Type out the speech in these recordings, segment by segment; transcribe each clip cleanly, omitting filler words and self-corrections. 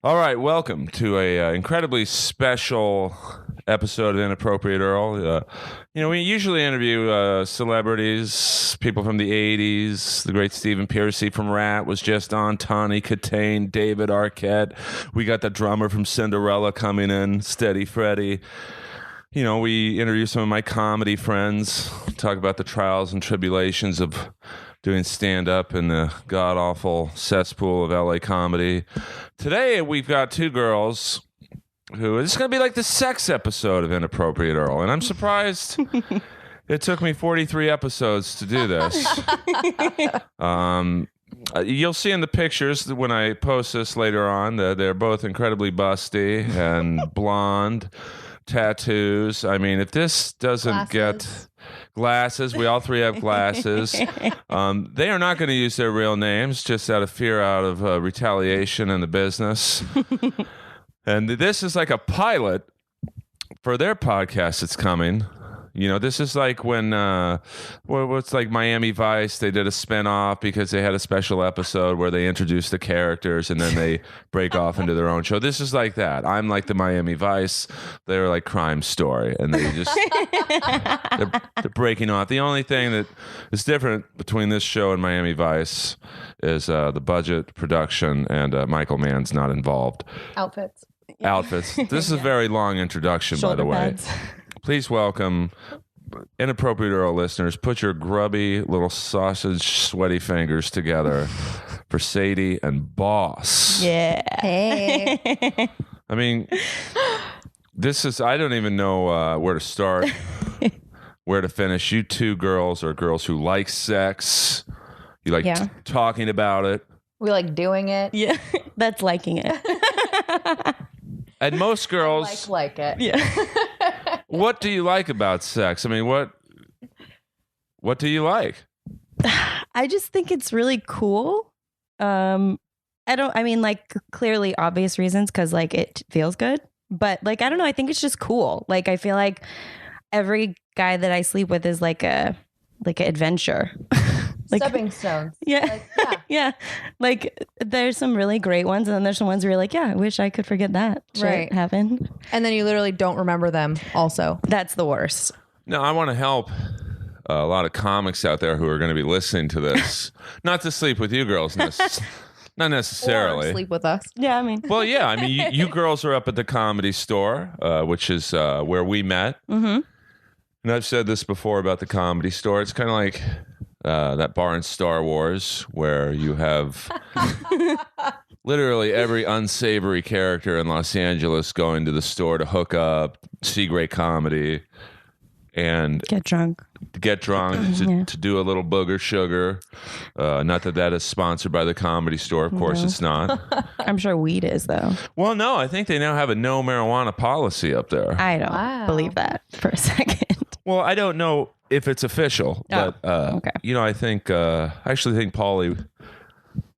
All right, welcome to a incredibly special episode of Inappropriate, Earl. We usually interview celebrities, people from the 80s. The great Stephen Pearcy from Rat was just on. Tawny Katane, David Arquette. We got the drummer from Cinderella coming in, Steady Freddy. We interview some of my comedy friends, talk about the trials and tribulations of doing stand-up in the god-awful cesspool of LA comedy. Today, we've got two girls who... This is going to be like the sex episode of Inappropriate, Earl. And I'm surprised it took me 43 episodes to do this. You'll see in the pictures when I post this later on that they're both incredibly busty and blonde, tattoos. I mean, if this doesn't get... Glasses. We all three have glasses. They are not going to use their real names just out of fear, out of retaliation in the business. And this is like a pilot for their podcast that's coming. This is like when, what's like Miami Vice, they did a spinoff because they had a special episode where they introduced the characters and then they break off into their own show. This is like that. I'm like the Miami Vice. They're like Crime Story. And they just, they're breaking off. The only thing that is different between this show and Miami Vice is the budget, production, and Michael Mann's not involved. Outfits. This is a very long introduction, Shoulder by the way. pads. Please welcome Inappropriate Earl listeners. Put your grubby little sausage sweaty fingers together for Sadie and Boss. Yeah. Hey. I mean, I don't even know where to start, where to finish. You two girls are girls who like sex. You like talking about it. We like doing it. Yeah, that's liking it. And most girls like it. Yeah. What do you like about sex? I mean, what do you like? I just think it's really cool. Clearly obvious reasons because like it feels good, but like I don't know, I think it's just cool. Like I feel like every guy that I sleep with is like an adventure. Like, stepping stones. Yeah. Yeah. Like there's some really great ones and then there's some ones where you're like, yeah, I wish I could forget that shit happened. And then you literally don't remember them also. That's the worst. No, I want to help a lot of comics out there who are going to be listening to this. Not to sleep with you girls, not necessarily. Or sleep with us. Yeah, I mean. Well, yeah, I mean, you girls are up at the Comedy Store, which is where we met. Mm-hmm. And I've said this before about the Comedy Store. It's kind of like that bar in Star Wars where you have literally every unsavory character in Los Angeles going to the store to hook up, see great comedy, and get drunk, to do a little booger sugar. Not that is sponsored by the Comedy Store. Of course, it's not. I'm sure weed is, though. Well, no, I think they now have a no marijuana policy up there. I don't believe that for a second. Well, I don't know if it's official, but okay. I think I actually think Paulie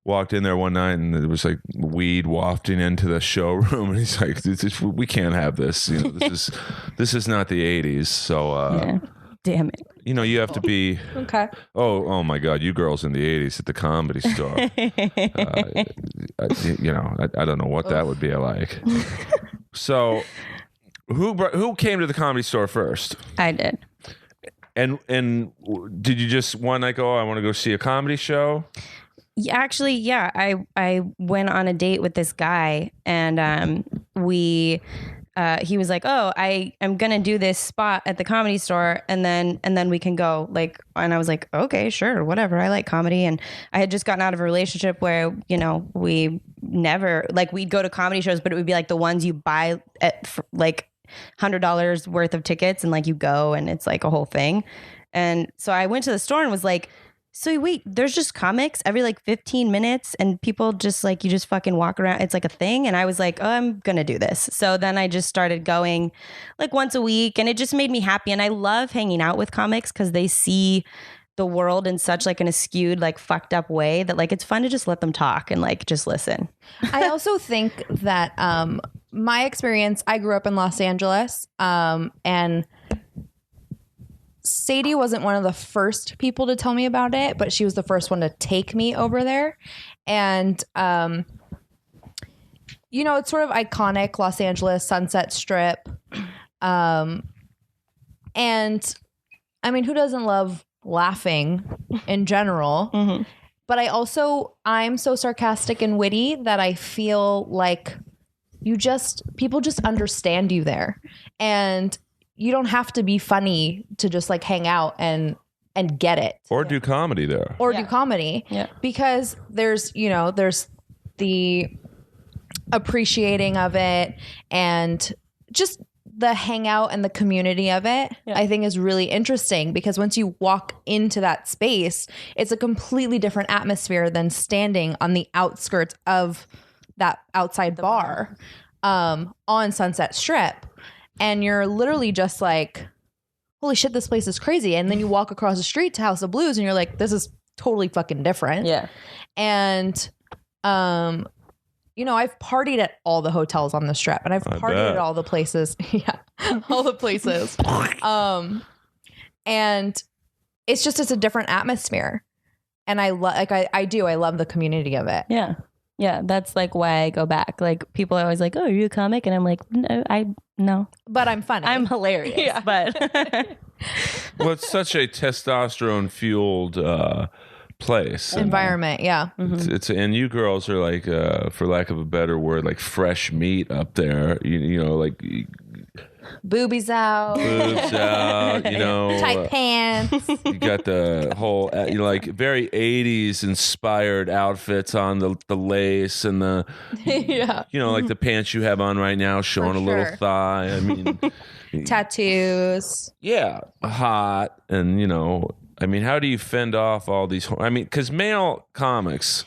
walked in there one night and there was like weed wafting into the showroom, and he's like, "We can't have this. This is not the '80s." So, damn it. You have to be okay. Oh my God! You girls in the '80s at the Comedy Store. I don't know what that would be like. So. Who came to the Comedy Store first? I did. And did you just one night go, I want to go see a comedy show? Actually, yeah. I went on a date with this guy and he was like, "Oh, I am gonna do this spot at the Comedy Store, and then we can go." Like, and I was like, "Okay, sure, whatever. I like comedy." And I had just gotten out of a relationship where we never we'd go to comedy shows, but it would be like the ones you buy at like $100 worth of tickets, and like you go, and it's like a whole thing. And so I went to the store and was like, so wait, there's just comics every like 15 minutes and people just like, you just fucking walk around. It's like a thing. And I was like, oh, I'm going to do this. So then I just started going like once a week, and it just made me happy. And I love hanging out with comics because they see the world in such like an askewed, like fucked up way that like, it's fun to just let them talk and like, just listen. I also think that my experience, I grew up in Los Angeles, and Sadie wasn't one of the first people to tell me about it, but she was the first one to take me over there. And it's sort of iconic Los Angeles Sunset Strip. And I mean, who doesn't love laughing in general? Mm-hmm. But I'm so sarcastic and witty that I feel like people just understand you there. And you don't have to be funny to just like hang out and get it. Or do comedy there. Or do comedy. Yeah. Because there's the appreciating of it and just the hangout and the community of it, I think is really interesting because once you walk into that space, it's a completely different atmosphere than standing on the outskirts of that outside bar on Sunset Strip. And you're literally just like, holy shit, this place is crazy. And then you walk across the street to House of Blues and you're like, this is totally fucking different. Yeah. And, I've partied at all the hotels on the Strip and I've partied at all the places. Yeah. All the places. And it's a different atmosphere. And I love the community of it. Yeah. Yeah. That's like why I go back. Like people are always like, oh, are you a comic? And I'm like, no. But I'm funny. I'm hilarious. Yeah. But well, it's such a testosterone fueled place, environment. Yeah. Mm-hmm. It's and you girls are like, for lack of a better word, like fresh meat up there. Like boobs out, tight pants. You got the whole, like very 80s inspired outfits on the lace and the, like the pants you have on right now showing a little thigh. I mean, tattoos. Yeah, hot, and I mean, how do you fend off all these? I mean, because male comics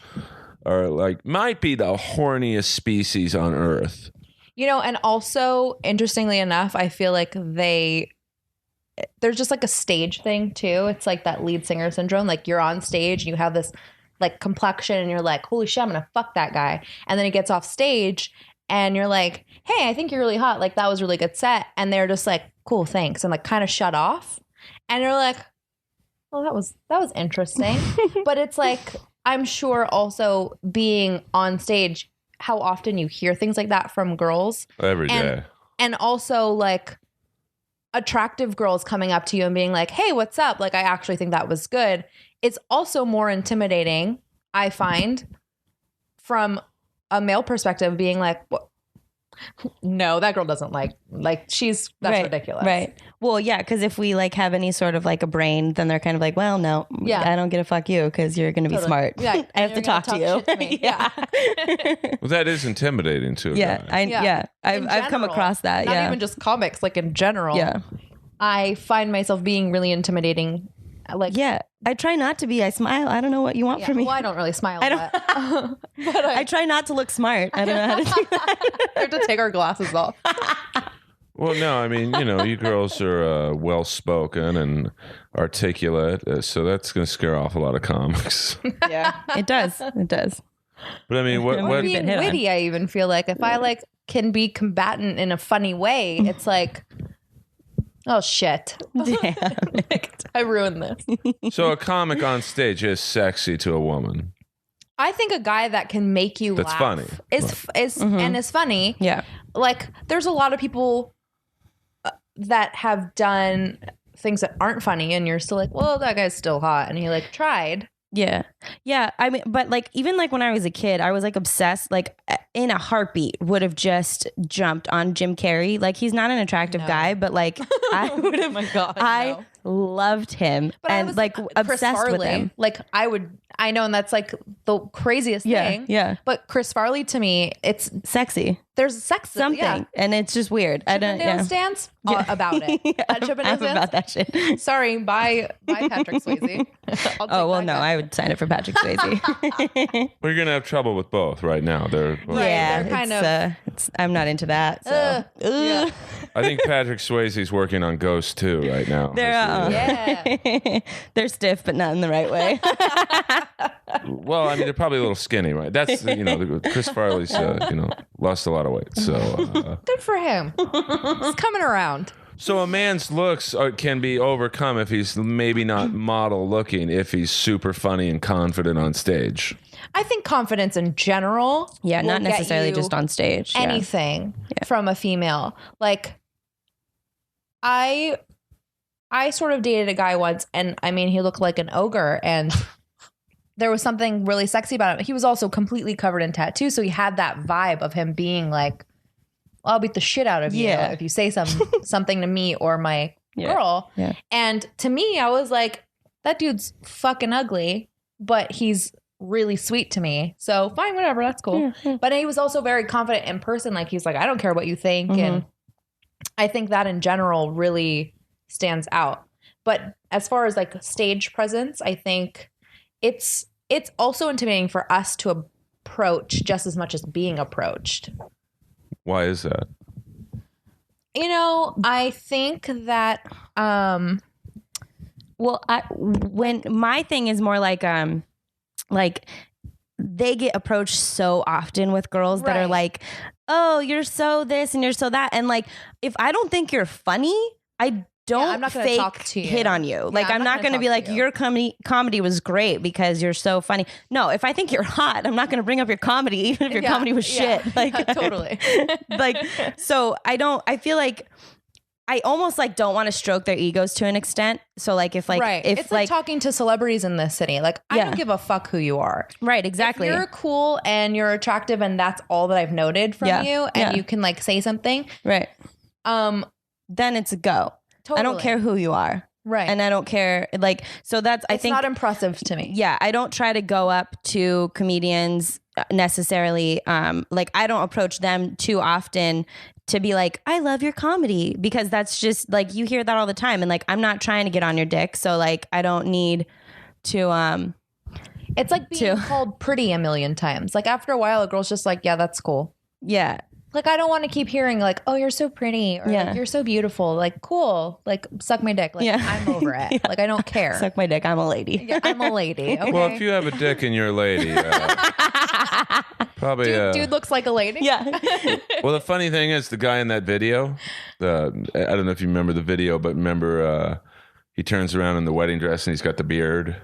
are like might be the horniest species on earth. And also, interestingly enough, I feel like there's just like a stage thing too. It's like that lead singer syndrome. Like you're on stage and you have this like complexion and you're like, holy shit, I'm going to fuck that guy. And then he gets off stage and you're like, hey, I think you're really hot. Like that was a really good set. And they're just like, cool, thanks. And like kind of shut off. And you're like, well, that was interesting. But it's like, I'm sure also being on stage, how often you hear things like that from girls every day. And also like attractive girls coming up to you and being like, hey, what's up? Like, I actually think that was good. It's also more intimidating, I find, from a male perspective, being like, what? No, that girl doesn't that's ridiculous. Right. Well, yeah, because if we like have any sort of like a brain, then they're kind of like, well, no, I don't get to fuck you because you're going to be smart. Yeah, I have to talk to you. To yeah. Well, that is intimidating too. I've come across that. Not even just comics, like in general. Yeah. I find myself being really intimidating. Like, yeah, I try not to be. I smile. I don't know what you want from me. Well, I don't really smile. But I try not to look smart. I don't know how to do that. We have to take our glasses off. Well, no, I mean, you girls are well spoken and articulate, so that's going to scare off a lot of comics. Yeah, it does. It does. But I mean, what being witty? I even feel like if I like can be combatant in a funny way, it's like, oh shit! Damn, I ruined this. So a comic on stage is sexy to a woman. I think a guy that can make you laugh funny and is funny. Yeah, like there's a lot of people that have done things that aren't funny, and you're still like, well, that guy's still hot, and he like tried. Yeah. Yeah. I mean, but like, even like when I was a kid, I was like obsessed, like in a heartbeat would have just jumped on Jim Carrey. Like he's not an attractive guy, but like I would have, I loved him but and like obsessed with him. Like I know. And that's like the craziest thing. Yeah. But Chris Farley to me, it's sexy. There's sex. Something. And it's just weird. I don't dance about it. I'm about that shit. Sorry. Bye Patrick Swayze. Oh, well, no, I would sign it for Patrick Swayze. Well, you're going to have trouble with both right now. They're kind of. I'm not into that. So. Yeah. I think Patrick Swayze's working on Ghost 2 right now. They're stiff, but not in the right way. Well, I mean, they're probably a little skinny, right? That's, Chris Farley's, lost a lot of weight. So good for him. He's coming around. So a man's looks can be overcome if he's maybe not model looking, if he's super funny and confident on stage. I think confidence in general. Yeah, will not get necessarily you just on stage. anything from a female. Like, I sort of dated a guy once, and I mean, he looked like an ogre, and there was something really sexy about him. He was also completely covered in tattoos, so he had that vibe of him being like, I'll beat the shit out of you if you say something to me or my girl. Yeah. And to me, I was like, that dude's fucking ugly, but he's really sweet to me. So fine, whatever, that's cool. Yeah. But he was also very confident in person. Like, he's like, I don't care what you think. Mm-hmm. And I think that in general really stands out. But as far as like stage presence, I think it's also intimidating for us to approach just as much as being approached. Why is that? You know, I think that when my thing is more like they get approached so often with girls that are like, oh, you're so this and you're so that, and like, if I don't think you're funny, I don't I'm not fake talk to you. hit on you. Like, I'm not going to be like, your comedy was great because you're so funny. No, if I think you're hot, I'm not going to bring up your comedy, even if your comedy was shit. Like, totally. Like, so I feel like I almost like don't want to stroke their egos to an extent. So like, if like, if it's like talking to celebrities in this city, like, I don't give a fuck who you are. Right. Exactly. If you're cool and you're attractive and that's all that I've noted from you, and you can like say something. Right. Then it's a go. Totally. I don't care who you are. Right. And I don't care. Like, so I think it's not impressive to me. Yeah. I don't try to go up to comedians necessarily. Like, I don't approach them too often to be like, I love your comedy, because that's just like, you hear that all the time. And like, I'm not trying to get on your dick. So like, I don't need to, it's like being called pretty a million times. Like, after a while, a girl's just like, yeah, that's cool. Yeah. Like, I don't want to keep hearing like, oh, you're so pretty, or like, you're so beautiful. Like, cool. Like, suck my dick. Like, I'm over it. Like, I don't care. Suck my dick. I'm a lady. Yeah, I'm a lady. Okay. Well, if you have a dick and you're a lady, probably. Dude looks like a lady. Yeah. Well, the funny thing is, the guy in that video, I don't know if you remember the video, but remember he turns around in the wedding dress and he's got the beard.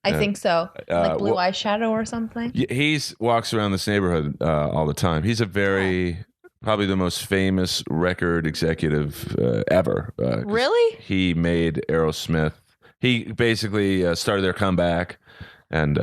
I think so. Like blue eyeshadow or something. He's walks around this neighborhood all the time. He's a probably the most famous record executive ever. Really? He made Aerosmith. He basically started their comeback and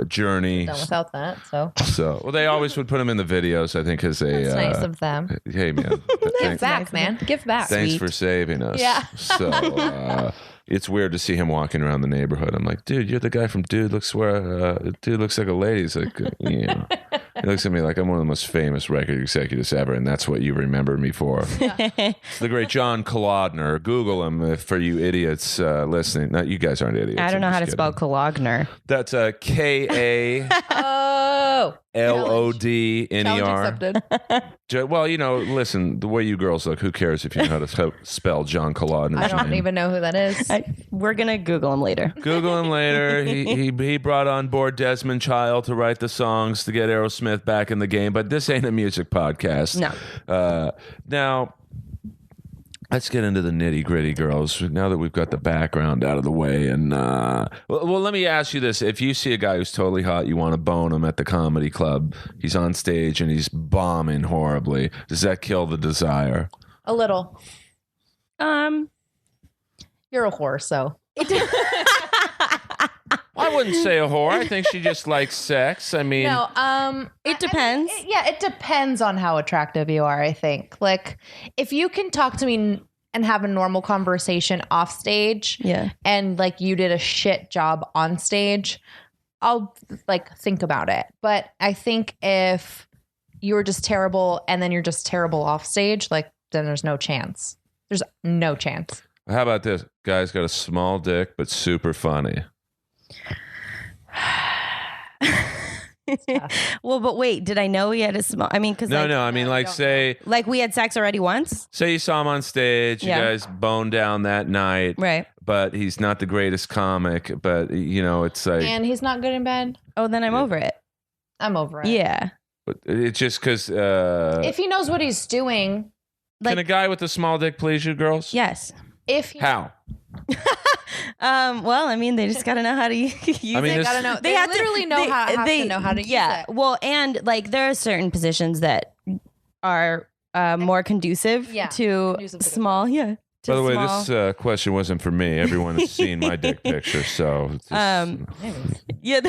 Journey. Done without that, so. Well, they always would put him in the videos, I think, because they. That's nice of them. Hey, man. Give back, man. Give back. Thanks for saving us. Yeah. So it's weird to see him walking around the neighborhood. I'm like, dude, you're the guy from Dude Looks like a lady. He's like, you know. He looks at me like I'm one of the most famous record executives ever, and that's what you remember me for. Yeah. It's the great John Kalodner. Google him for you idiots listening. No, you guys aren't idiots. I don't know how to spell Kalodner. That's Kalodner. Accepted. Well, you know, listen, the way you girls look, who cares if you know how to spell John Kalodner? I don't even know who that is. We're going to Google him later. Google him later. He brought on board Desmond Child to write the songs to get Aerosmith back in the game, but this ain't a music podcast. No. Now, let's get into the nitty gritty, girls. Now that we've got the background out of the way, and well, let me ask you this: if you see a guy who's totally hot, you want to bone him at the comedy club. He's on stage and he's bombing horribly. Does that kill the desire? A little. You're a whore, so. I wouldn't say a whore. I think she just likes sex. I mean, no. It depends. It depends on how attractive you are. I think, like, if you can talk to me and have a normal conversation off stage, and like you did a shit job on stage, I'll like think about it. But I think if you were just terrible and then you're just terrible off stage, like, then there's no chance. There's no chance. How about this? Guy's got a small dick but super funny. Well, but wait, did I know he had a small? I mean, because no, I mean, like, say, like we had sex already once. Say you saw him on stage, you guys boned down that night, right? But he's not the greatest comic. But you know, it's like, and he's not good in bed. Oh, then I'm over it. I'm over it. Yeah, but it's just because if he knows what he's doing, like, can a guy with a small dick please you, girls? yes. How? Well, I mean, they just got to know how to use it. They gotta know. They literally know how to know how to use it. Well, and like there are certain positions that are more conducive to small. Yeah. By the way, this question wasn't for me. Everyone has seen my dick picture, so it's yeah.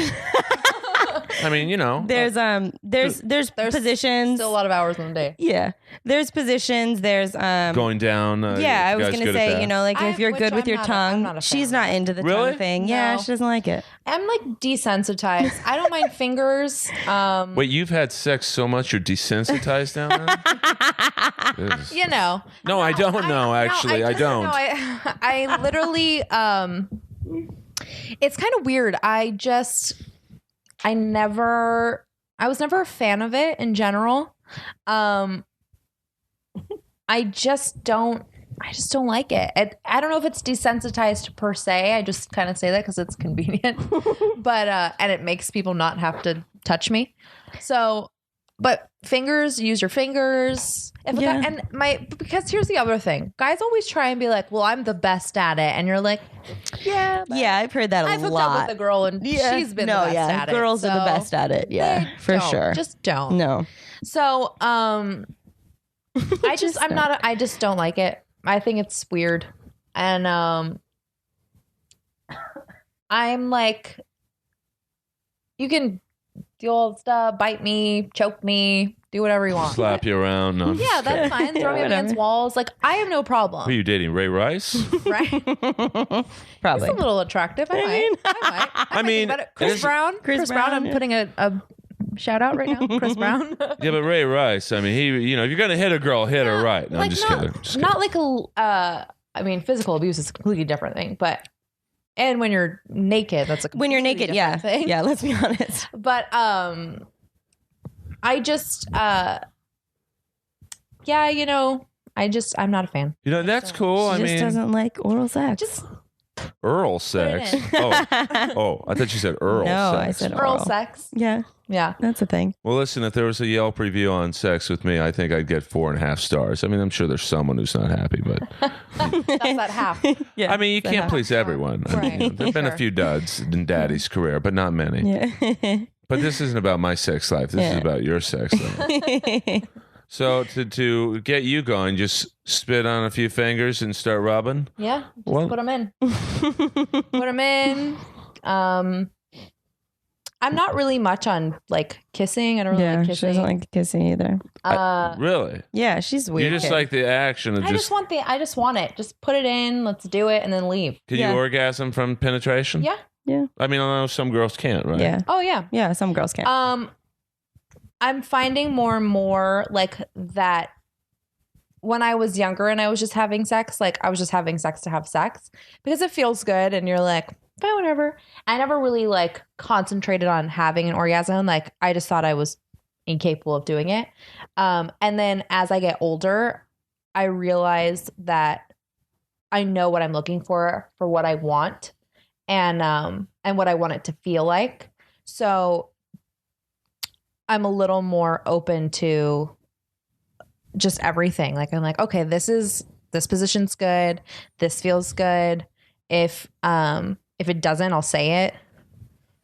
I mean, there's positions. Still a lot of hours in the day. Yeah, there's positions. There's going down. I was gonna say, like if you're good with your tongue, she's not into the tongue thing. No. Yeah, she doesn't like it. I'm like desensitized. I don't mind fingers. Wait, you've had sex so much you're desensitized down there? No, I don't know. Actually, I don't. No, I literally. It's kind of weird. I was never a fan of it in general. I just don't like it. I don't know if it's desensitized per se. I just kind of say that because it's convenient, but and it makes people not have to touch me. So, but fingers, use your fingers. Because here's the other thing. Guys always try and be like, "Well, I'm the best at it," and you're like, "Yeah, I've heard that a lot." I've hooked up with a girl and she's been the best at it. Girls are the best at it. Yeah, for sure. Just don't. No. So, I just don't like it. I think it's weird. And I'm like, you can do all the stuff, bite me, choke me, do whatever you want. Slap you around. No, yeah, that's fine. Throw me against walls. Like, I have no problem. Who are you dating? Ray Rice? Right? Probably. He's a little attractive. I might. Chris Brown. I'm putting a shout out right now. Chris Brown. Yeah, but Ray Rice, I mean, he, if you're going to hit a girl, hit her right. No, I'm just kidding. Not like physical abuse is a completely different thing, but and when you're naked, that's a when you're naked, thing. Yeah, let's be honest. But I just I'm not a fan. That's cool. She just doesn't like oral sex. Just Earl sex. Oh, I thought you said Earl no, sex. I said Earl sex. Yeah. Yeah. That's a thing. Well, listen, if there was a Yelp review on sex with me, I think I'd get 4.5 stars. I mean, I'm sure there's someone who's not happy, but that's that half. Yeah, I mean, you can't please everyone. Right. I mean, there've been a few duds in Daddy's career, but not many. Yeah. But this isn't about my sex life. This is about your sex life. So to get you going, just spit on a few fingers and start rubbing? Yeah, just put them in. Put them in. I'm not really much on like kissing. I don't really like kissing. She doesn't like kissing either. Really? Yeah, she's weird. You just like the action of I just want it. Just put it in. Let's do it, and then leave. Can you orgasm from penetration? Yeah. Yeah. I mean, I know some girls can't, right? Yeah. Oh yeah. Yeah, some girls can't. I'm finding more and more like that when I was younger and I was just having sex, like I was just having sex to have sex because it feels good and you're like, fine, whatever. I never really like concentrated on having an orgasm. Like I just thought I was incapable of doing it. And then as I get older, I realize that I know what I'm looking for what I want and what I want it to feel like. So I'm a little more open to just everything. Like I'm like, okay, this position's good. This feels good. If it doesn't, I'll say it.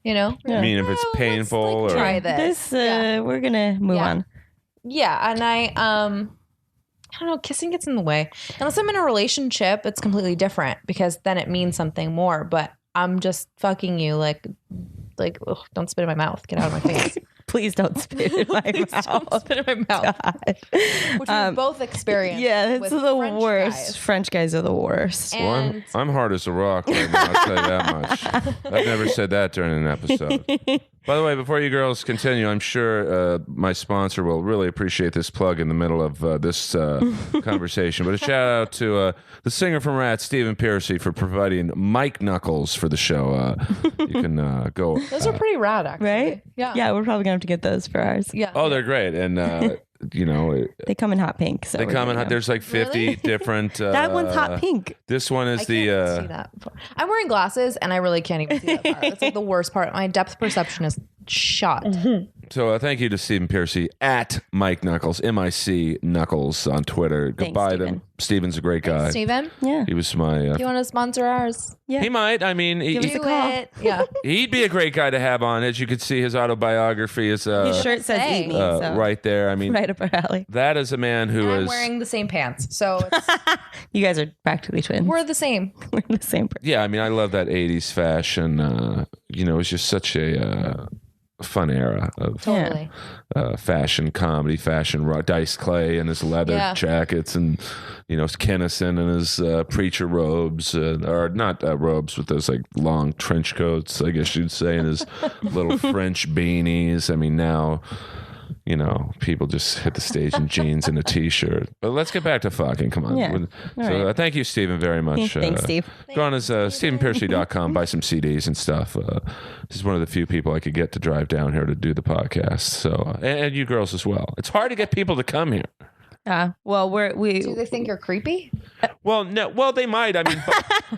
I mean, if it's painful or try this. We're gonna move on. Yeah, and I don't know, kissing gets in the way. Unless I'm in a relationship, it's completely different because then it means something more. But I'm just fucking you, like, ugh, don't spit in my mouth. Get out of my face. Please don't spit in my mouth. Don't spit in my mouth. God. Which we both experienced. Yeah, it's the French worst. Guys. French guys are the worst. Well, I'm hard as a rock right now, I'll tell you that much. I've never said that during an episode. By the way, before you girls continue, I'm sure my sponsor will really appreciate this plug in the middle of this conversation. But a shout out to the singer from Rat, Stephen Piercy, for providing mic knuckles for the show. You can go. Those are pretty rad, actually. Right? Yeah, we're probably gonna have to get those for ours. Yeah. Oh, they're great, and they come in hot pink. So they come in hot. There's like 50 different. That one's hot pink. This one is I can't even see that. I'm wearing glasses, and I really can't even see that part. That's like the worst part. My depth perception is shot. So thank you to Stephen Piercy at Mike Knuckles, MIC Knuckles on Twitter. Goodbye Steven. to Steven's a great guy. Thanks, Steven. Yeah. He was my. You want to sponsor ours? Yeah. He might. I mean, Give us a call. Yeah. he'd be a great guy to have on. As you can see, his autobiography is His shirt says Say. "Eat Me," so right there. I mean, right up our alley. that is a man who And I'm is. wearing the same pants, so it's, You guys are practically twins. we're the same. We're the same person. Yeah, I mean, I love that '80s fashion. It's just such a fun era of Totally. fashion, comedy, fashion. Dice Clay and his leather jackets, and Kennison and his preacher robes, or not robes, with those like long trench coats, I guess you'd say, and his little French beanies. I mean, now. People just hit the stage in jeans and a t-shirt. But let's get back to fucking. Come on. Yeah. So thank you, Stephen, very much. Thanks, Steve. Go on as StephenPiercy.com, buy some CDs and stuff. This is one of the few people I could get to drive down here to do the podcast. So, and you girls as well. It's hard to get people to come here. Well, Do they think you're creepy? Well, no. Well, they might. I mean,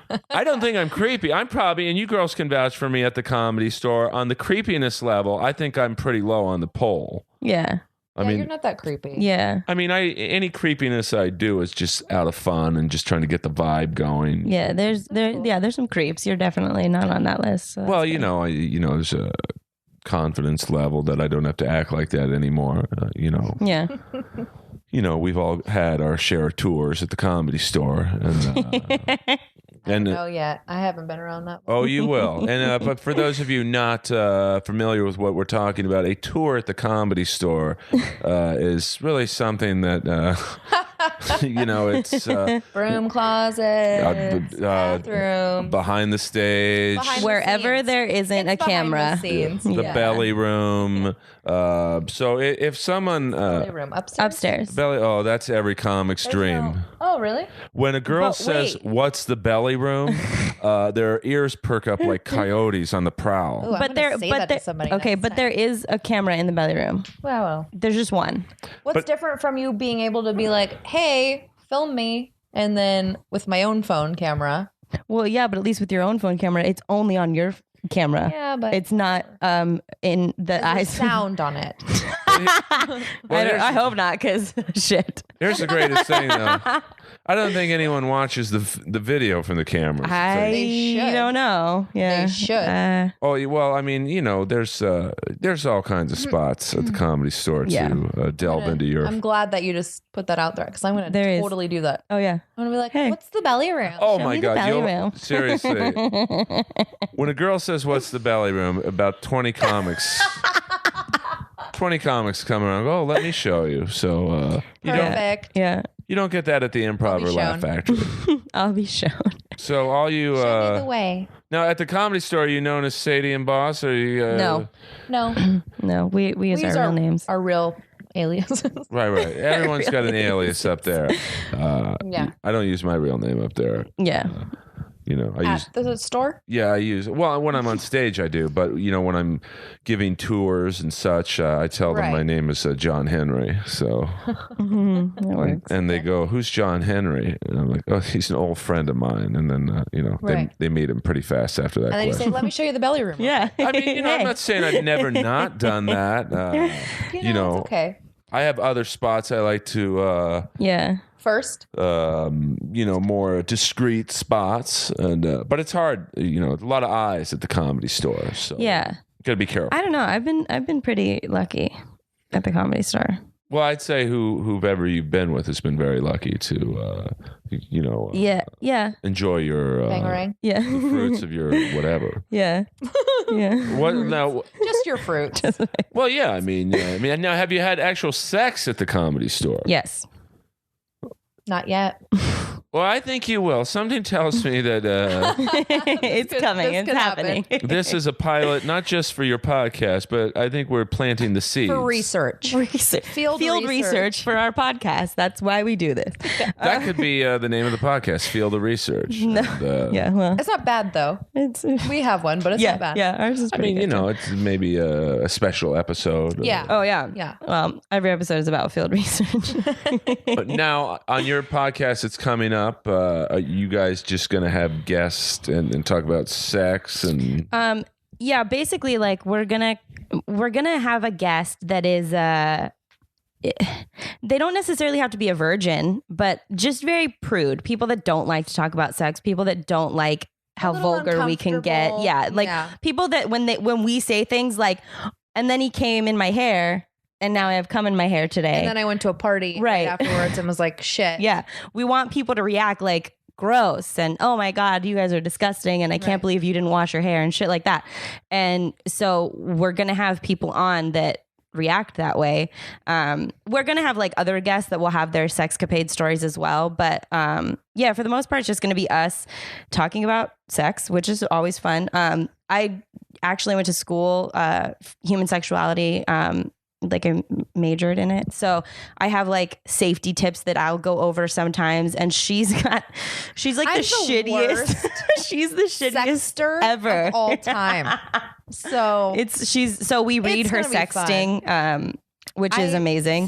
but I don't think I'm creepy. I'm probably, and you girls can vouch for me at the Comedy Store. On the creepiness level, I think I'm pretty low on the pole. Yeah. I mean, you're not that creepy. Yeah. I mean, any creepiness I do is just out of fun and just trying to get the vibe going. Yeah. There's some creeps. You're definitely not on that list. So Well, there's a confidence level that I don't have to act like that anymore. Yeah. We've all had our share of tours at the Comedy Store, and Oh yeah, I haven't been around that. oh, you will. And but for those of you not familiar with what we're talking about, a tour at the Comedy Store is really something that it's Broom closet, bathroom, behind the stage, Wherever scenes. there isn't It's a camera. behind the scenes. the Yeah. belly room. So if someone Belly room Upstairs. belly, oh, that's every comic's dream. Oh really? When a girl But says, wait. "What's the belly room?" Their ears perk up like coyotes on the prowl. Ooh, I'm But gonna say that to somebody okay, next but time. there is a camera in the belly room. Well, There's just one. what's different from you being able to be like, "Hey, film me," and then with my own phone camera? Well, yeah, but at least with your own phone camera, it's only on your camera. Yeah, but It's not in the there's eyes. sound on it. I hope not, because shit. Here's the greatest thing, though. I don't think anyone watches the video from the cameras. They should. don't know. Yeah, They should. Well, I mean, there's all kinds of spots at the Comedy Store Yeah. to delve into your. I'm glad that you just put that out there because I'm going There to is. totally do that. Oh yeah. I'm going to be like, Hey. "What's the belly room?" Oh Show my me the God! belly room. Seriously, when a girl says, "What's the belly room?" about 20 comics. 20 comics come around. Oh, let me show you. So Perfect. Yeah. you don't get that at the Improv be or Laugh shown. Factory. I'll be shown. So all you Show me the way. now at the Comedy Store, are you known as Sadie and Boss? Or you, No. No, No, we use our real names. Our real aliases. Right. Everyone's got an alias up there. Yeah. I don't use my real name up there. Yeah. I use. At the store? Yeah, I use. Well, when I'm on stage, I do. But when I'm giving tours and such, I tell them Right. my name is John Henry. So, That works. and they go, "Who's John Henry?" And I'm like, "Oh, he's an old friend of mine." And then Right. they meet him pretty fast after that. And then you say, question. "Let me show you the belly room." Yeah. I mean, I'm Hey. not saying I've never not done that. It's okay. I have other spots I like to. Yeah. First, More discreet spots, and but it's hard. A lot of eyes at the Comedy Store, so Yeah. gotta be careful. I don't know. I've been pretty lucky at the Comedy Store. Well, I'd say whoever you've been with has been very lucky to, Yeah. enjoy your bangarang. Yeah. fruits of your whatever. Yeah. Yeah. What now? Just your fruit. Well, yeah. I mean, now have you had actual sex at the Comedy Store? Yes. Not yet. Well, I think you will. Something tells me that It's coming. this It's could happen. happening. this is a pilot, not just for your podcast, but I think we're planting the seeds. For research. Field research. research for our podcast. That's why we do this. That could be the name of the podcast, Field of Research. No. And, Yeah. Well, It's not bad though. it's We have one, but it's yeah. not bad. Yeah. Ours is I pretty mean, good. it's maybe a special episode. Yeah. Oh yeah. Yeah. Well, every episode is about field research. But now on your podcast, it's coming up. Are you guys just going to have guests and talk about sex and? Yeah, basically, like we're gonna have a guest that is they don't necessarily have to be a virgin, but just very prude. People that don't like to talk about sex, people that don't like how vulgar we can get. Yeah, like people that when we say things like, and then he came in my hair, and now I have cum in my hair today, and then I went to a party right afterwards and was like, shit. Yeah, we want people to react like gross and oh my god, you guys are disgusting, and I can't believe you didn't wash your hair and shit like that. And so we're gonna have people on that react that way. We're gonna have like other guests that will have their sexcapade stories as well, but yeah, for the most part it's just gonna be us talking about sex, which is always fun. I actually went to school human sexuality, like I majored in it, so I have like safety tips that I'll go over sometimes, and she's like the shittiest she's the shittiest sexter ever of all time. So we read her sexting, which is amazing.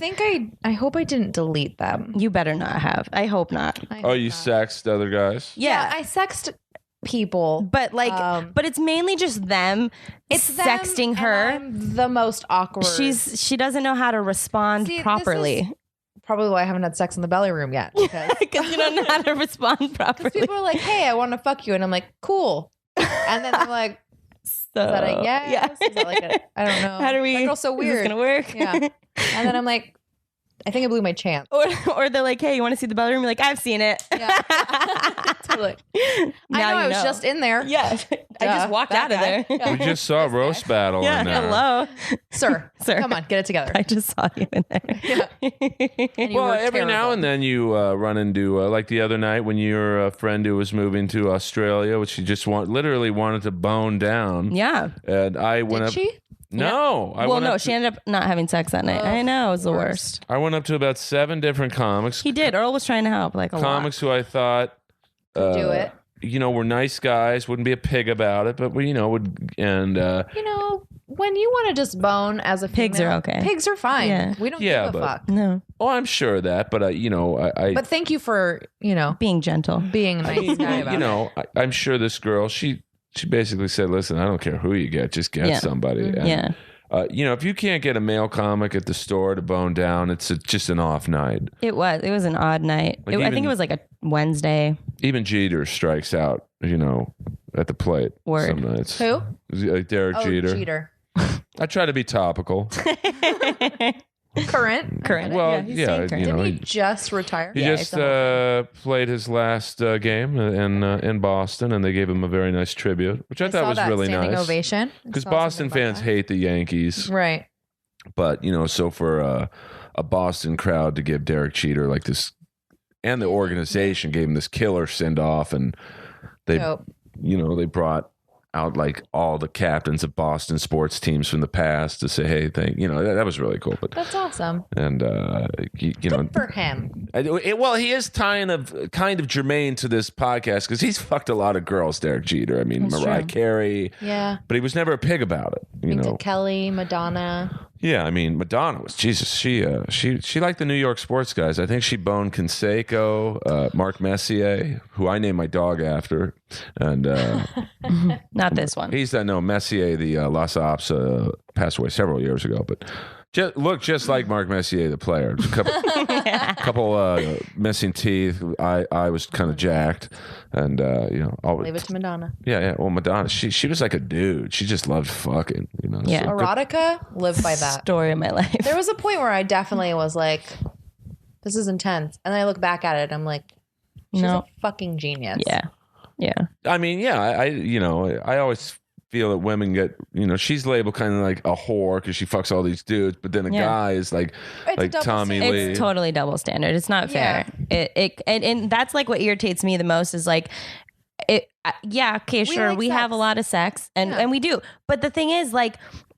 I hope I didn't delete them. You better not have. I hope not. You sexed other guys? Yeah, I sexted people, but like but it's mainly just them. It's sexting her. I'm the most awkward. She doesn't know how to respond properly. Probably why I haven't had sex in the belly room yet, because you don't know how to respond properly. People are like, hey, I want to fuck you, and I'm like, cool, and then I'm like, so, is that a yes? Yeah. Is that like I don't know. How do we? That girl's so weird. Is this gonna work? Yeah. And then I'm like, I think I blew my chance. Or they're like, hey, you want to see the belly room? You're like, I've seen it. Yeah. Totally. I was just in there. Yeah. I just walked out of there. We just saw a roast battle in there. Hello. Sir, come on, get it together. I just saw you in there. Yeah. Well, every now and then you run into, like the other night when your friend who was moving to Australia, which she just literally wanted to bone down. Yeah. And I went up. Did she? No. She ended up not having sex that night. I know, it was the worst. I went up to about 7 different comics. He did. Earl was trying to help, like a comics who I thought do it. Were nice guys, wouldn't be a pig about it, but would when you want to just bone as a female, pigs are okay. Pigs are fine. Yeah. We don't give a fuck. No. Oh, I'm sure of that, but I. But thank you for being gentle, being a nice guy about it. I'm sure this girl she basically said, listen, I don't care who you get, just get somebody. Mm-hmm. And, if you can't get a male comic at the store to bone down, it's just an off night. It was an odd night. I think it was like a Wednesday. Even Jeter strikes out, at the plate. Word. Some nights. Who? Derek Jeter. Jeter. I try to be topical. Current. Well, he's current. Didn't he just retire? He just played his last game in Boston, and they gave him a very nice tribute, which I thought was really standing nice. Ovation. Because Boston fans hate the Yankees, right? But so for a Boston crowd to give Derek Jeter like this, and the organization gave him this killer send off, and they they brought out like all the captains of Boston sports teams from the past to say, hey, that was really cool. But that's awesome. And good for him. Well, he is kind of germane to this podcast because he's fucked a lot of girls, Derek Jeter. I mean, that's Mariah Carey. Yeah. But he was never a pig about it. Minka Kelly, Madonna. Yeah, I mean, Madonna was Jesus. She liked the New York sports guys. I think she boned Canseco, Mark Messier, who I named my dog after, and not this one. He's Messier, the Los Ops, passed away several years ago, but looked just like Mark Messier, the player. A couple missing teeth. I was kind of jacked, and leave it to Madonna. Yeah. Well, Madonna, she was like a dude. She just loved fucking. Yeah. So erotica lived by that. Story of my life. There was a point where I definitely was like, "This is intense," and then I look back at it, and I'm like, "She's a fucking genius." Yeah. Yeah. I mean, yeah. I always feel that women get, she's labeled kind of like a whore because she fucks all these dudes, but then a guy is like Tommy Lee. It's totally double standard. It's not fair. And that's like what irritates me the most is like, okay, sure, we have a lot of sex and we do, but the thing is like,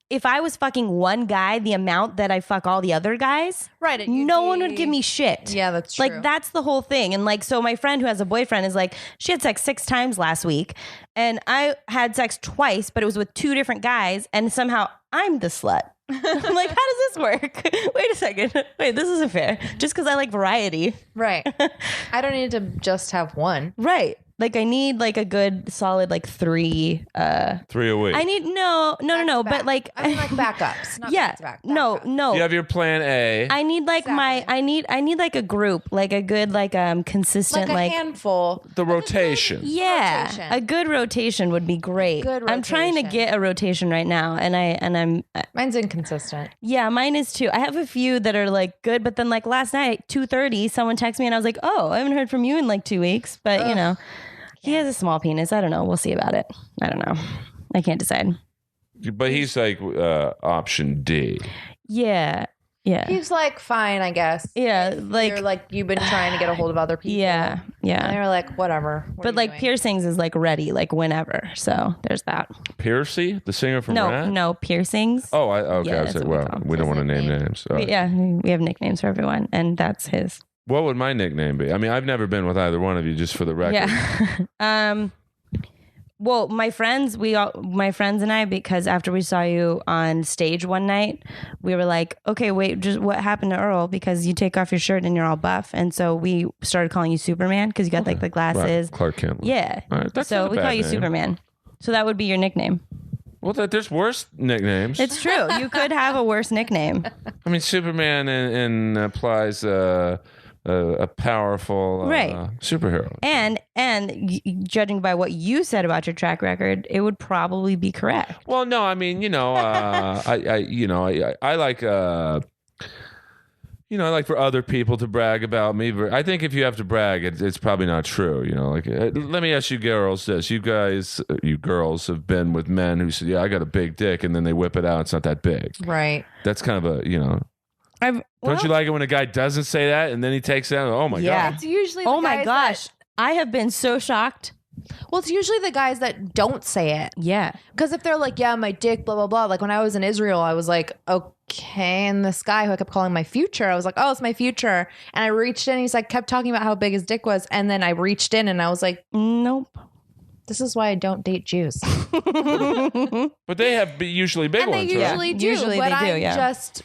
if I was fucking one guy, the amount that I fuck all the other guys, right? No one would give me shit. Yeah, that's true. Like that's the whole thing. And like, so my friend who has a boyfriend is like, she had sex 6 times last week, and I had sex twice, but it was with 2 different guys, and somehow I'm the slut. I'm like, how does this work? Wait a second. Wait, this isn't fair. Just because I like variety, right? I don't need to just have one, right? Like I need like a good solid like 3 3 a week. I need no, but like I mean like backups. Not yeah. back-to-back, No. You have your plan A. I need like I need like a group, like a good like consistent like a handful. The rotation. Yeah. Rotation. A good rotation would be great. Good I'm trying to rotation. get a rotation right now and I'm Mine's inconsistent. yeah, mine is too. I have a few that are like good, but then like last night at 2:30 someone texted me and I was like, "Oh, I haven't heard from you in like 2 weeks." But, you know, he has a small penis. I don't know. We'll see about it. I don't know. I can't decide. But he's like option D. Yeah. Yeah. He's like, fine, I guess. Yeah, like you've been trying to get a hold of other people. yeah. And they were like, whatever. What are But you like doing? piercings is like ready, like whenever. So there's that. Piercy, the singer from Rat? No piercings. Oh, okay. Yeah, I that's said, what we well, call 'em. we don't want to His name nickname. names. All right. Yeah, we have nicknames for everyone, and that's his. What would my nickname be? I mean, I've never been with either one of you, just for the record. Yeah. Well, my friends and I, because after we saw you on stage one night, we were like, okay, wait, just what happened to Earl? Because you take off your shirt and you're all buff. And so we started calling you Superman because you got like the glasses. Right. Clark Kent. Yeah. All right, that's so not a we bad call you name. Superman. So that would be your nickname. Well, there's worse nicknames. It's true. You could have a worse nickname. I mean, Superman implies a powerful Right. superhero. And judging by what you said about your track record, it would probably be correct. Well, no, I mean, I like I like for other people to brag about me. But I think if you have to brag, it's probably not true. Let me ask you girls this: you girls have been with men who said, "Yeah, I got a big dick," and then they whip it out. It's not that big. Right. That's kind of Don't you like it when a guy doesn't say that and then he takes it out? Oh my Yeah. god! It's usually the Oh my guys gosh. I have been so shocked. Well, it's usually the guys that don't say it. Yeah. Because if they're like, yeah, my dick, blah, blah, blah. Like when I was in Israel, I was like, okay. And this guy who I kept calling my future, I was like, oh, it's my future. And I reached in, he's like, kept talking about how big his dick was. And then I reached in and I was like, Nope. this is why I don't date Jews. But they have usually big And they ones, right? usually do. Usually but they do, I'm yeah. just,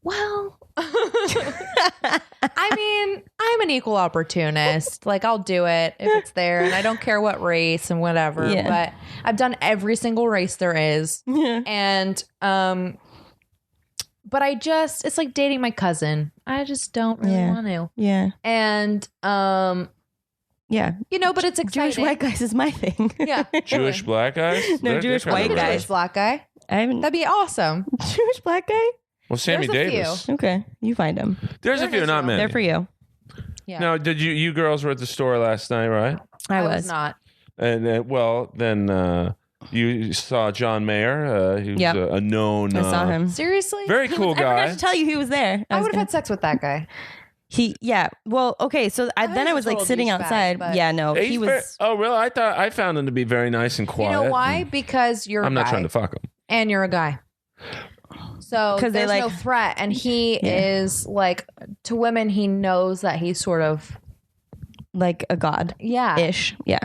well, I mean, I'm an equal opportunist. Like I'll do it if it's there and I don't care what race and whatever. Yeah. But I've done every single race there is. Yeah. And but it's like dating my cousin. I just don't really Yeah. want to. Yeah. And Yeah. but it's exciting. Jewish white guys is my thing. Yeah. Jewish black guys? No, They're Jewish kind of white rare. guys. Jewish black guy. I haven't. That'd be awesome. Jewish black guy? Well, Sammy There's a Davis. Okay. You find them. There's a They're few, not Israel. many. They're for you. Yeah. Now, did you girls were at the store last night, right? I was was. not. And then you saw John Mayer, who's Yep. a known, I saw him. Seriously? very cool I forgot guy. to tell you he was there. I would have gonna- had sex with that guy. Yeah. Well, okay. So then he's I a was like total sitting douchebag, outside. but- Yeah, no, He's he was. very- oh, really? I found him to be very nice and quiet. You know why? Because you're I'm a not guy. trying to fuck him. And you're a guy. So 'Cause they there's no like- threat. And he is like, to women, he knows that he's sort of, like a god yeah. ish. Yeah.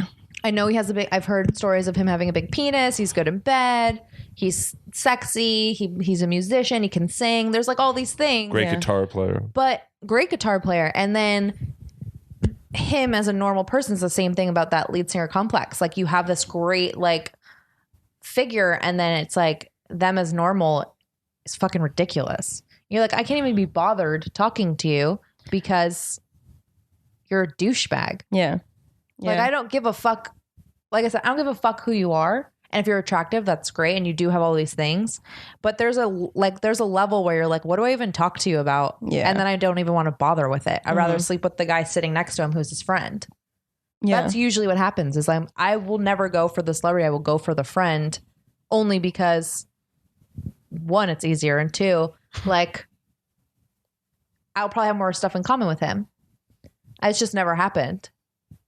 I know he has I've heard stories of him having a big penis. He's good in bed. He's sexy. He's a musician. He can sing. There's like all these things. Great Yeah. guitar player. But great guitar player. And then him as a normal person is the same thing about that lead singer complex. Like you have this great like figure and then it's like them as normal is fucking ridiculous. You're like, I can't even be bothered talking to you because you're a douchebag. Yeah. Like Yeah. I don't give a fuck. Like I said, I don't give a fuck who you are. And if you're attractive, that's great. And you do have all these things. But there's a level where you're like, what do I even talk to you about? Yeah. And then I don't even want to bother with it. I'd rather sleep with the guy sitting next to him who's his friend. Yeah. That's usually what happens is I will never go for the celebrity. I will go for the friend only because one, it's easier. And two, like I'll probably have more stuff in common with him. It's just never happened.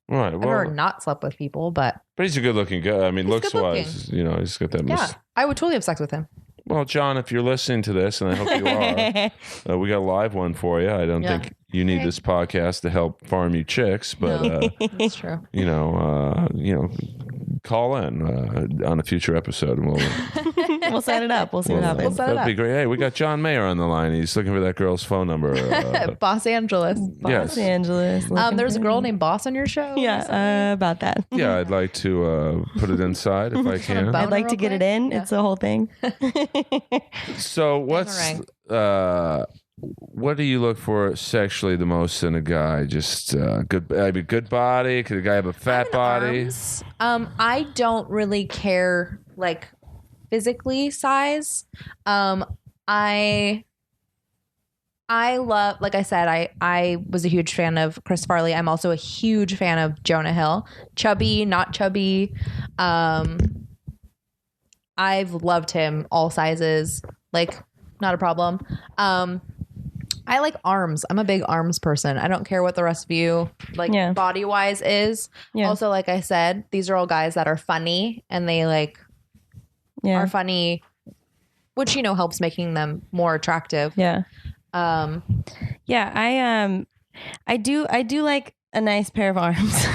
Right. I've Well, never not slept with people, but but he's a good-looking guy. I mean, He's looks wise, he's got that. yeah, I would totally have sex with him. Well, John, if you're listening to this, and I hope you are, we got a live one for you. I don't Yeah. think you need Okay. this podcast to help farm you chicks, but That's true. call in on a future episode, and we'll set it up. We'll see what happens. That'd be great. Hey, we got John Mayer on the line. He's looking for that girl's phone number. Los Angeles. Los Angeles. There's a girl named Boss on your show. Yeah, about that. Yeah, I'd like to put it inside if I can. I'd like to get it in. Yeah. It's the whole thing. So what do you look for sexually the most in a guy? Just good body? Could a guy have a fat body? I don't really care like physically size. I love, like I said, I was a huge fan of Chris Farley. I'm also a huge fan of Jonah Hill. Chubby, not chubby. I've loved him all sizes. Like, not a problem. I like arms. I'm a big arms person. I don't care what the rest of you body wise is. Yeah. Also, like I said, these are all guys that are funny and they are funny, which helps making them more attractive. Yeah. I do like a nice pair of arms.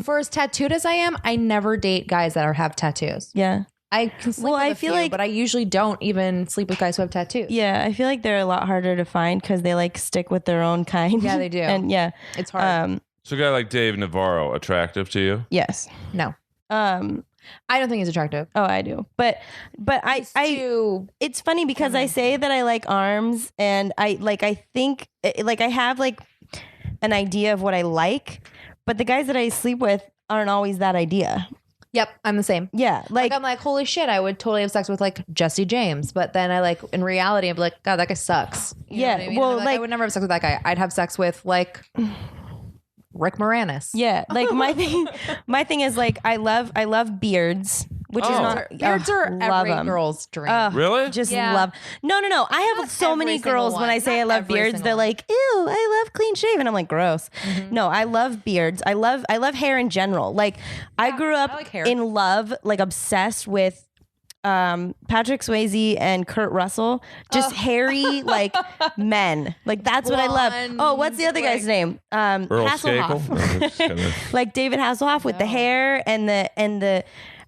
For as tattooed as I am, I never date guys that have tattoos. Yeah. I can sleep with a few, but I usually don't even sleep with guys who have tattoos. Yeah, I feel like they're a lot harder to find because they stick with their own kind. Yeah, they do. And it's hard. So a guy like Dave Navarro, attractive to you? Yes. No. I don't think he's attractive. Oh, I do. But it's funny because I say that I like arms and I think I have an idea of what I like, but the guys that I sleep with aren't always that idea. Yep, I'm the same. Yeah, I'm like, holy shit, I would totally have sex with Jesse James, but then in reality, I'm like, God, that guy sucks. You know what I mean? Well, I would never have sex with that guy. I'd have sex with Rick Moranis. Yeah, my thing is I love beards. Which is not beards are every girl's dream. Really? Just love. No. I have so many girls when I say I love beards, they're like, ew, I love clean shaven. I'm like, gross. Mm-hmm. No, I love beards. I love hair in general. I grew up in love, obsessed with Patrick Swayze and Kurt Russell, just hairy men. That's what I love. Oh, what's the other guy's name? Earl Hasselhoff. David Hasselhoff with the hair and the.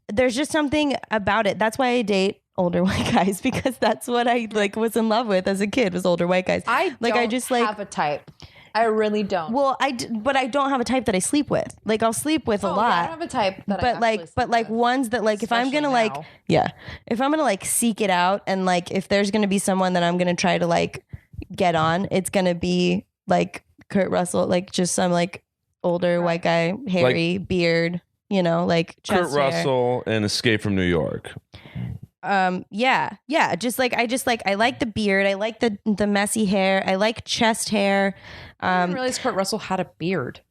There's just something about it. That's why I date older white guys, because that's what I was in love with as a kid, was older white guys. I just have a type. I really don't. Well, but I don't have a type that I sleep with. I'll sleep with a lot. I don't have a type that ones that if I'm gonna if I'm gonna seek it out and if there's gonna be someone that I'm gonna try to get on, it's gonna be Kurt Russell, just some older white guy, hairy beard. Kurt Russell and Escape from New York. I like the beard. I like the messy hair. I like chest hair. I didn't realize Kurt Russell had a beard.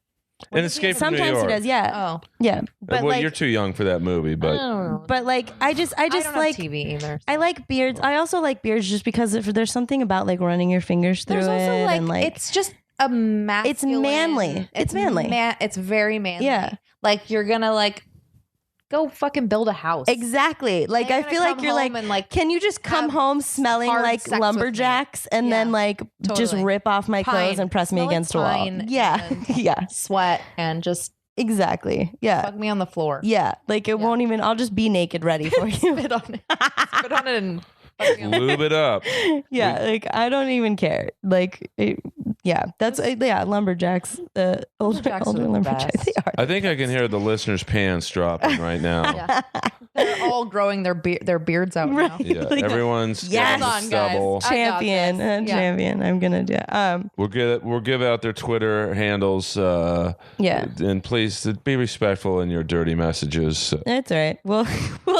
And Escape from New York. Sometimes he does, yeah. Oh. Yeah. But you're too young for that movie, but I just I don't have TV either. So. I like beards. I also like beards just because there's something about running your fingers through there's it also and it's just a masculine. It's manly. It's manly. It's very manly. Yeah. You're gonna go fucking build a house. Exactly. I feel like you're and can you just come home smelling like lumberjacks and then just rip off my clothes and press me against a wall? Yeah. Yeah. Sweat and just exactly. Yeah. fuck me on the floor. Yeah. It won't even. I'll just be naked ready for you. Spit on it. Spit on it and lube it up. Yeah. I don't even care. That's lumberjacks. Older lumberjacks. They are. I think I can hear the listeners' pants dropping right now. Yeah. They're all growing their beards out now. Yeah, everyone's stubble. Champion. Champion. I'm gonna do it. We'll give out their Twitter handles. And please be respectful in your dirty messages. That's all right. We'll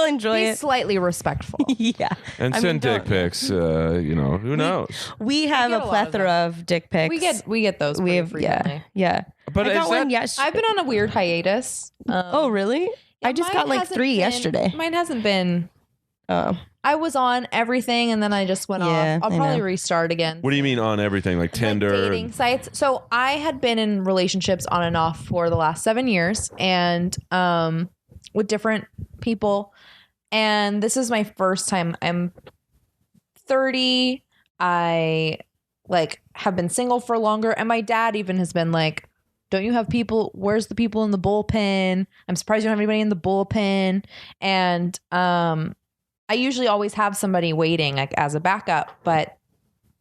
enjoy it. Be slightly respectful. Yeah. And send dick pics. Who knows? We have a plethora of dick pics. We get those pretty frequently. Yeah. But I got one yesterday. I've been on a weird hiatus. Oh, really? I just got 3 yesterday. Mine hasn't been. I was on everything and then I just went off. I'll probably restart again. What do you mean on everything? Like Tinder? Dating sites. So I had been in relationships on and off for the last 7 years and with different people. And this is my first time. I'm 30. I have been single for longer. And my dad even has been don't you have people? Where's the people in the bullpen? I'm surprised you don't have anybody in the bullpen. And I usually always have somebody waiting like as a backup, but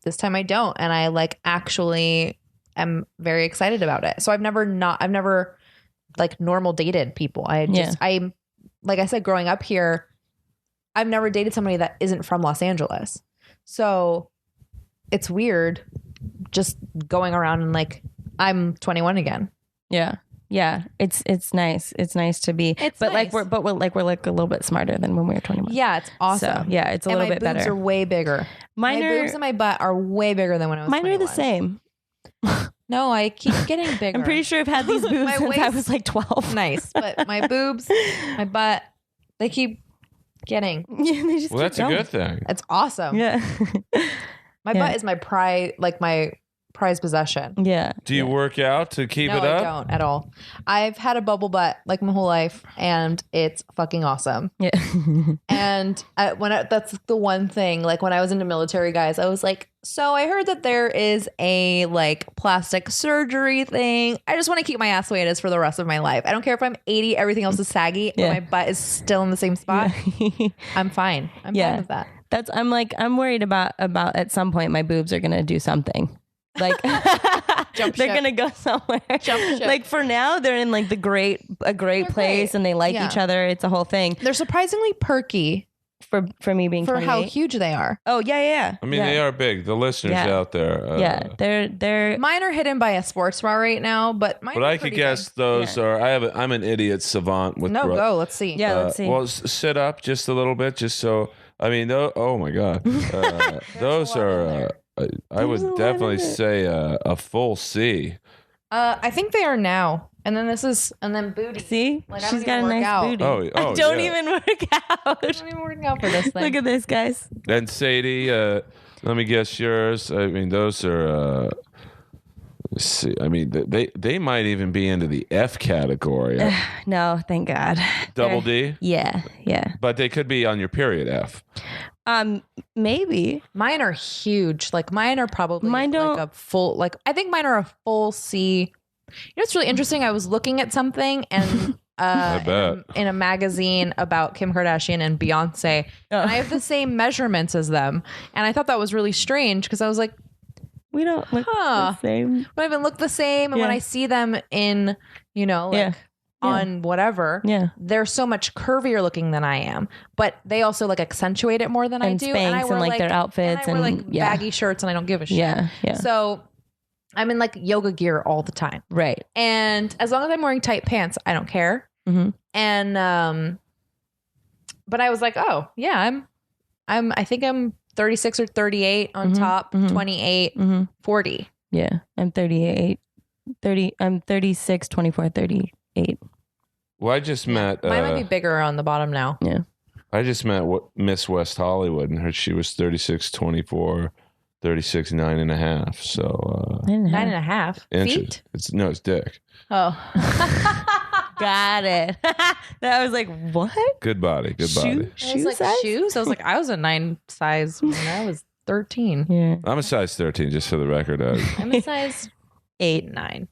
this time I don't. And I like actually am very excited about it. So I've never like normal dated people. I'm like I said, growing up here, I've never dated somebody that isn't from Los Angeles. So it's weird just going around and like, I'm 21 again. Yeah. Yeah. It's nice. It's nice to be, but nice. we're like a little bit smarter than when we were 21. Yeah. It's awesome. So, yeah. It's a little bit better. My boobs are way bigger. My boobs and my butt are way bigger than when I was 21. Mine are the same. No, I keep getting bigger. I'm pretty sure I've had these boobs since I was like 12. Nice. But my boobs, my butt, they keep getting. Yeah, they just well, that's going. A good thing. It's awesome. Yeah. My butt is my pride, like my prized possession. Yeah. Do you work out to keep it up? No, I don't at all. I've had a bubble butt like my whole life, and it's fucking awesome. Yeah. And that's the one thing. Like when I was into military, guys, I was like, so I heard that there is a like plastic surgery thing. I just want to keep my ass the way it is for the rest of my life. I don't care if I'm 80, everything else is saggy, but my butt is still in the same spot. Yeah. I'm fine. I'm fine with that. I'm worried about at some point my boobs are gonna do something. Like they're gonna go somewhere. Jump ship. Like for now, they're in like a great place, and they like each other. It's a whole thing. They're surprisingly perky for me being for 28. how huge they are. Oh yeah. I mean, they are big. The listeners out there. They're mine are hidden by a sports bra right now, but mine. But I could guess those are. I'm an idiot savant with. Go. Let's see. Yeah, let's see. Well, sit up just a little bit, just so. I mean, oh my God, those are. I would definitely say a full C. I think they are now. And then booty. See? Like, she's got a nice booty. Oh, I don't even work out. I don't even work out for this thing. Look at this, guys. And Sadie, let me guess yours. I mean, those are. Let's see. I mean, they might even be into the F category. No, thank God. Double D? Yeah. But they could be on your period F. Maybe. Mine are huge. Like mine are probably like a full, like I think mine are a full C. You know, it's really interesting. I was looking at something and I bet. In a magazine about Kim Kardashian and Beyonce. Oh. And I have the same measurements as them. And I thought that was really strange because I was like, we don't look the same. We don't even look the same. And when I see them in, on whatever, they're so much curvier looking than I am. But they also like accentuate it more than I do. And I wear like their outfits and I wear like baggy shirts and I don't give a shit. Yeah. So I'm in like yoga gear all the time. Right. And as long as I'm wearing tight pants, I don't care. Mm-hmm. And but I was like, oh yeah, I think I'm 36 or 38 on top, 28, 40. Yeah. I'm 38. I'm 36, 24, 38. Well, I just met. Mine might be bigger on the bottom now. Yeah. I just met Miss West Hollywood, and she was 36, 24, 36, 9.5. So 9.5 feet. It's dick. Oh, got it. That was like, what? Good body. Shoe size? Shoes. I was like, I was a 9 size when I was 13. Yeah. I'm a size 13, just for the record. I'm a size 8, 9.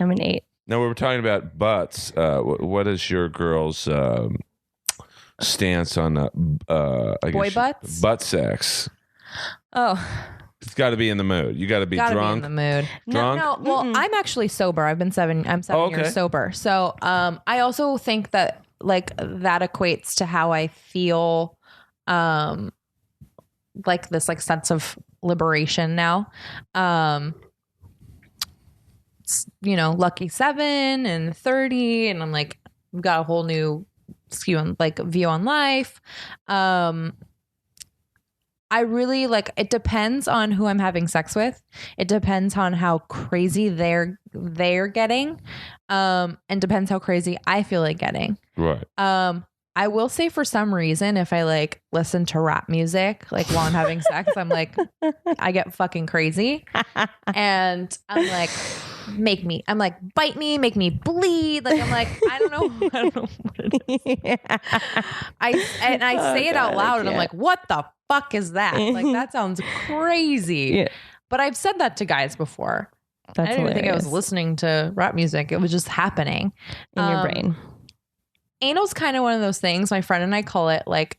I'm an 8. Now we were talking about butts. What is your girl's stance on boy butts? Butt sex. Oh, it's got to be in the mood. You got to be drunk. Be in the mood. Drunk? No. Well, I'm actually sober. I'm 7 years sober. So, I also think that like that equates to how I feel, like this like sense of liberation now. Lucky 7 and 30, and I'm like, I've got a whole new view on life. I really like, it depends on who I'm having sex with. It depends on how crazy they're getting, and depends how crazy I feel like getting. Right. I will say for some reason, if I like listen to rap music, like while I'm having sex, I'm like, I get fucking crazy. And I'm like, bite me, make me bleed. Like, I'm like, I don't know what it is. I say it out loud and I'm like, what the fuck is that? Like, that sounds crazy. Yeah. But I've said that to guys before. That's I didn't even think I was hilarious. listening to rap music. It was just happening In your brain. Anal's kind of one of those things. My friend and I call it like,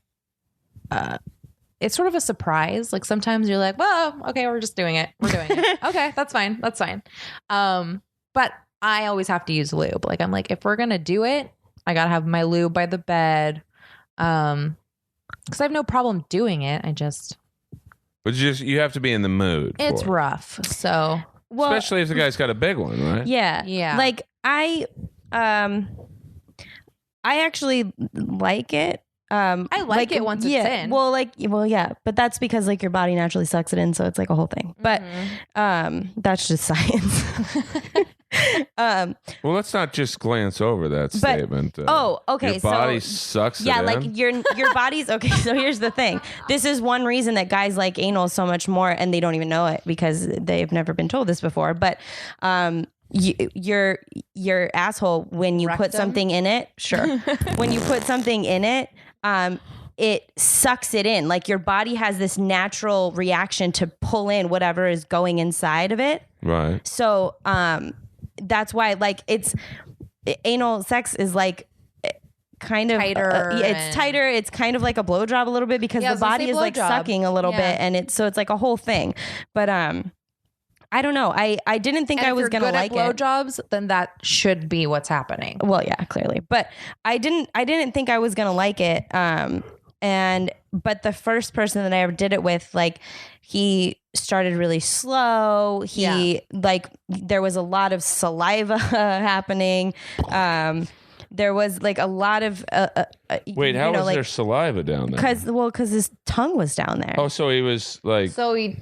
it's sort of a surprise. Like sometimes you're like, well, okay, we're just doing it. We're doing it. Okay, that's fine. That's fine. But I always have to use lube. Like I'm like, if we're gonna do it, I gotta have my lube by the bed. Because I have no problem doing it. But you have to be in the mood. It's for it. rough. So Well, Especially if the guy's got a big one, right? yeah. Yeah. Like I actually like it. I like it once it's in. Well, yeah, but that's because like your body naturally sucks it in, so it's like a whole thing. But that's just science. Well, let's not just glance over that statement. Okay. Your body sucks. Yeah, it like in. your body's okay. So here's the thing. This is one reason that guys like anal so much more, and they don't even know it because they've never been told this before. But your asshole, when you put Rectum? something in it, when you put something in it, it sucks it in. Like your body has this natural reaction to pull in whatever is going inside of it. Right. So that's why like it's anal sex is like kind of Tighter it's tighter. It's kind of like a blowjob a little bit because Yeah, I the was gonna body say is like blowjob. sucking a little Yeah. bit, and it's like a whole thing. But I don't know. I didn't think I was going gonna like it. blowjobs, then that should be what's happening. Well, yeah, clearly. But I didn't think I was gonna like it. But the first person that I ever did it with, like, he started really slow. Like there was a lot of saliva happening. There was like a lot of Wait, how was there saliva down there? Because his tongue was down there. Oh, so he was like, So he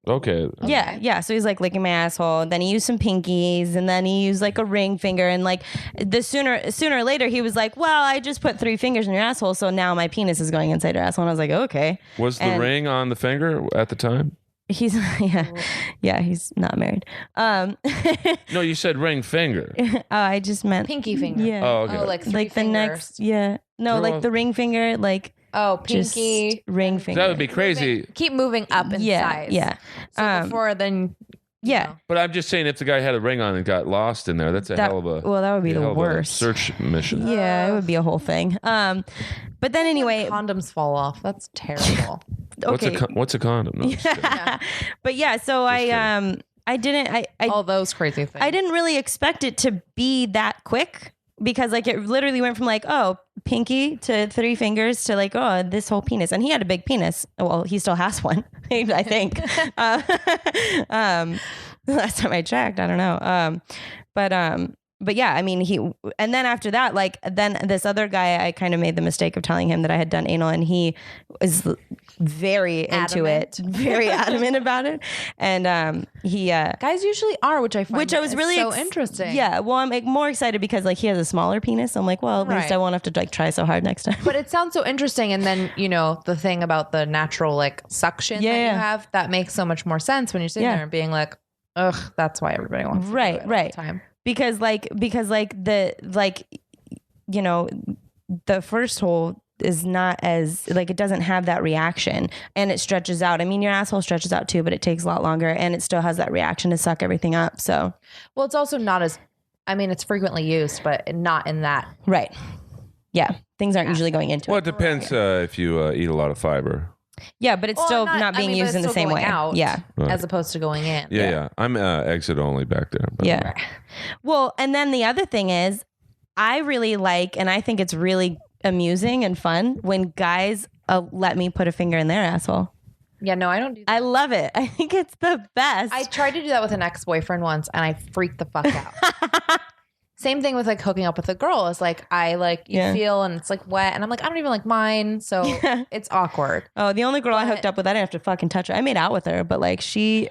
okay. Yeah. So he's like licking my asshole. Then he used some pinkies, and then he used like a ring finger. And like sooner or later, he was like, "Well, I just put 3 fingers in your asshole, so now my penis is going inside your asshole." And I was like, "Okay." Was the ring on the finger at the time? He's he's not married. No, you said ring finger. I just meant pinky finger. Yeah. Oh, okay. Oh, like 3 like the fingers. next. Yeah. No, Girl. like the ring finger. Like Oh, just pinky. ring finger. That would be crazy. Keep moving up in size. Yeah. So before then. Yeah. But I'm just saying, if the guy had a ring on and got lost in there, that's a hell of a. Well, that would be hell the of a worst. search mission. Yeah, it would be a whole thing. But then anyway, Condoms fall off. That's terrible. okay. What's a condom? No, just kidding. But yeah, so I didn't All those crazy things. I didn't really expect it to be that quick, because like it literally went from like, oh, pinky to 3 fingers to like, oh, this whole penis. And he had a big penis. Well, he still has one, I think. Last time I checked, I don't know. But yeah, I mean, and then after that, like, then this other guy, I kind of made the mistake of telling him that I had done anal, and he was very into it, very adamant about it. And he Guys usually are, which I find which I was really so interesting. Yeah, well, I'm like, more excited because like he has a smaller penis. So I'm like, well, at least Right. I won't have to like try so hard next time. But it sounds so interesting. And then, the thing about the natural like suction that you have, that makes so much more sense when you're sitting there and being like, ugh, that's why everybody wants to do it all the time. because the first hole is not as like, it doesn't have that reaction, and it stretches out. I mean, your asshole stretches out too, but it takes a lot longer, and it still has that reaction to suck everything up. So, Well, it's also not as, I mean, it's frequently used, but not in that. right. Yeah. Things aren't usually going into Well, it. it depends if you eat a lot of fiber. Yeah, but it's still not being used in the same way. Yeah. Right. As opposed to going in. Yeah. I'm exit only back there. But Yeah. Well, and then the other thing is, I really like, and I think it's really amusing and fun when guys let me put a finger in their asshole. Yeah, no, I don't do that. I love it. I think it's the best. I tried to do that with an ex-boyfriend once and I freaked the fuck out. Same thing with like hooking up with a girl. It's like, you feel and it's like wet. And I'm like, I don't even like mine. So it's awkward. Oh, the only girl I hooked up with, I didn't have to fucking touch her. I made out with her, but like she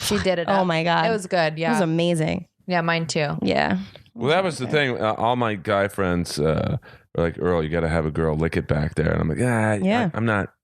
did it. Oh up. my God. It was good. Yeah. It was amazing. Yeah, mine too. Yeah. Well, that was the thing. All my guy friends were like, Earl, you got to have a girl lick it back there. And I'm like, I'm not.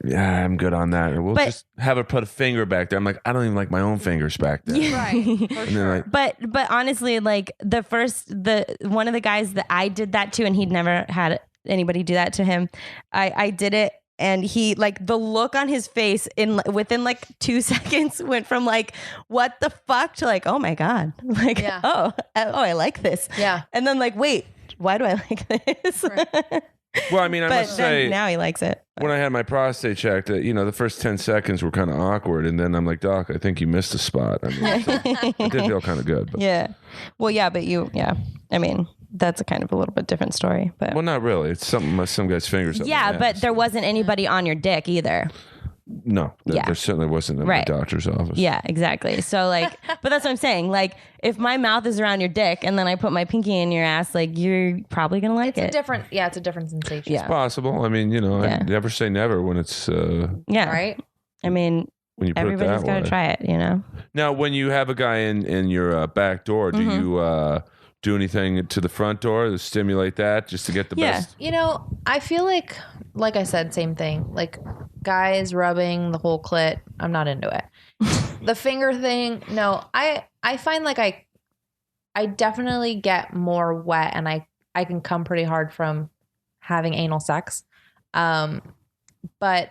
Yeah, I'm good on that. And we'll just have her put a finger back there. I'm like, I don't even like my own fingers back there. Right. For sure. Like, But honestly, like one of the guys that I did that to, and he'd never had anybody do that to him. I did it And he like the look on his face within like 2 seconds went from like what the fuck to like, oh my God, like oh I like this, and then like, wait, why do I like this? Right. Well, I mean, I must say, now he likes it. When I had my prostate checked, the first 10 seconds were kind of awkward, and then I'm like, Doc, I think you missed a spot. I mean, it did feel kind of good. But. Yeah. Well, yeah, but I mean, that's a kind of a little bit different story. But well, not really. It's some guy's fingers. Yeah, but there wasn't anybody on your dick either. No, there certainly wasn't in the doctor's office. Yeah, exactly. So like, but that's what I'm saying. Like, if my mouth is around your dick and then I put my pinky in your ass, like you're probably gonna like it. It's a different sensation. It's possible. I mean, I never say never when it's right. I mean, when you put everybody's got to try it. Now, when you have a guy in your back door, do you do anything to the front door to stimulate that just to get the best? I feel like I said, same thing. Like guys rubbing the whole clit, I'm not into it. The finger thing, no. I find like I definitely get more wet and I can come pretty hard from having anal sex. But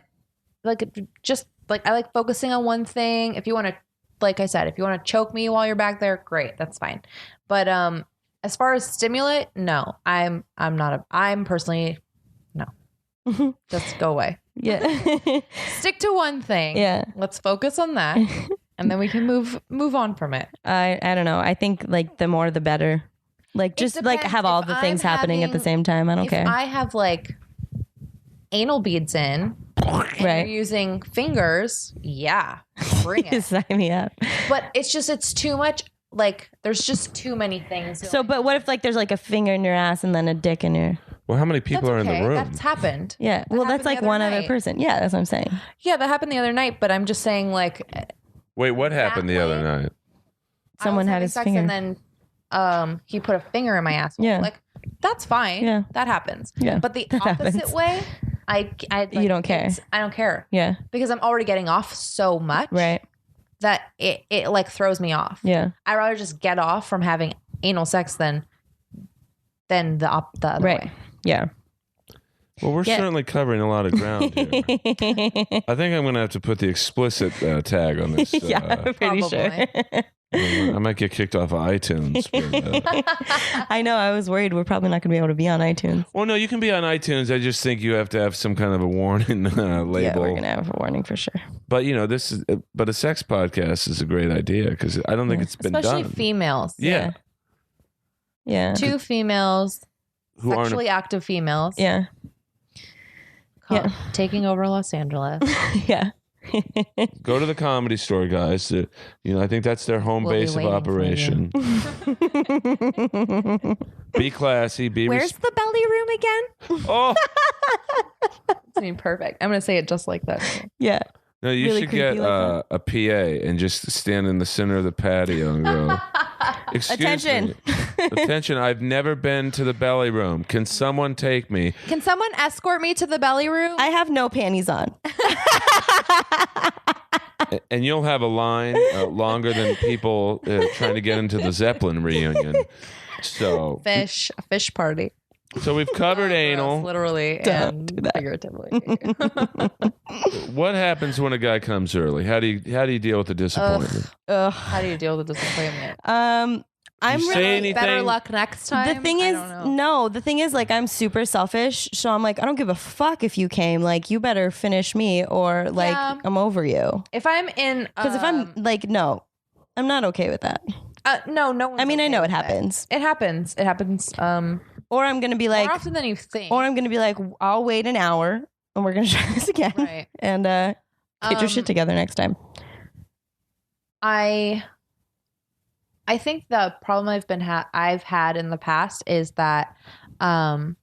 like just like I like focusing on one thing. If you want to, like I said, if you want to choke me while you're back there, great, that's fine. But as far as stimulate, no. I'm personally no. Just go away. Yeah. Stick to one thing. Yeah. Let's focus on that. And then we can move on from it. I don't know. I think like the more the better. Like just like have all the things happening at the same time. I don't care. If I have like anal beads in and you're using fingers, bring it. Sign me up. But it's too much. Like there's just too many things. So, but what if like there's like a finger in your ass and then a dick in your... Well, how many people are in the room? That's happened. Yeah. Well, that's like one other person. Yeah, that's what I'm saying. Yeah, that happened the other night, but I'm just saying like... Wait, what happened the other night? Someone had his finger. And then he put a finger in my ass. Yeah. Like, that's fine. Yeah. That happens. Yeah. But the opposite way, I like, you don't care. I don't care. Yeah. Because I'm already getting off so much. Right. That it like throws me off. Yeah. I'd rather just get off from having anal sex than the other way. Yeah. Well, we're certainly covering a lot of ground here. I think I'm going to have to put the explicit tag on this. Yeah, I'm pretty sure. I might get kicked off of iTunes. But, I know. I was worried we're probably not going to be able to be on iTunes. Well, no, you can be on iTunes. I just think you have to have some kind of a warning label. Yeah, we're going to have a warning for sure. But but a sex podcast is a great idea because I don't think it's been especially done. Females. Yeah. Yeah. 2 females, who sexually active females. Yeah. Taking over Los Angeles. Yeah. Go to the Comedy Store, guys. I think that's their home base of operation. Be classy. Where's the belly room again? Oh, it's gonna be perfect. I'm gonna say it just like that. Yeah. no, you Really should get like a PA and just stand in the center of the patio and go, "Excuse Attention. me. Attention, I've never been to the belly room. Can someone take me?" Can someone escort me to the belly room? I have no panties on. And you'll have a line longer than people trying to get into the Zeppelin reunion. So a fish party. So we've covered anal. Literally and figuratively. What happens when a guy comes early? How do you deal with the disappointment? How do you deal with the disappointment? I'm you really say anything? Better luck next time. The thing is, the thing is, like, I'm super selfish, so I'm like, I don't give a fuck if you came. Like, you better finish me, or like, I'm over you. If I'm in, because if I'm like, no, I'm not okay with that. No. I mean, I know it happens. It happens. It happens. Or I'm gonna be like, more often than you think. Or I'm gonna be like, I'll wait an hour, and we're gonna try this again, right? And get your shit together next time. I think the problem I've had in the past is that I'm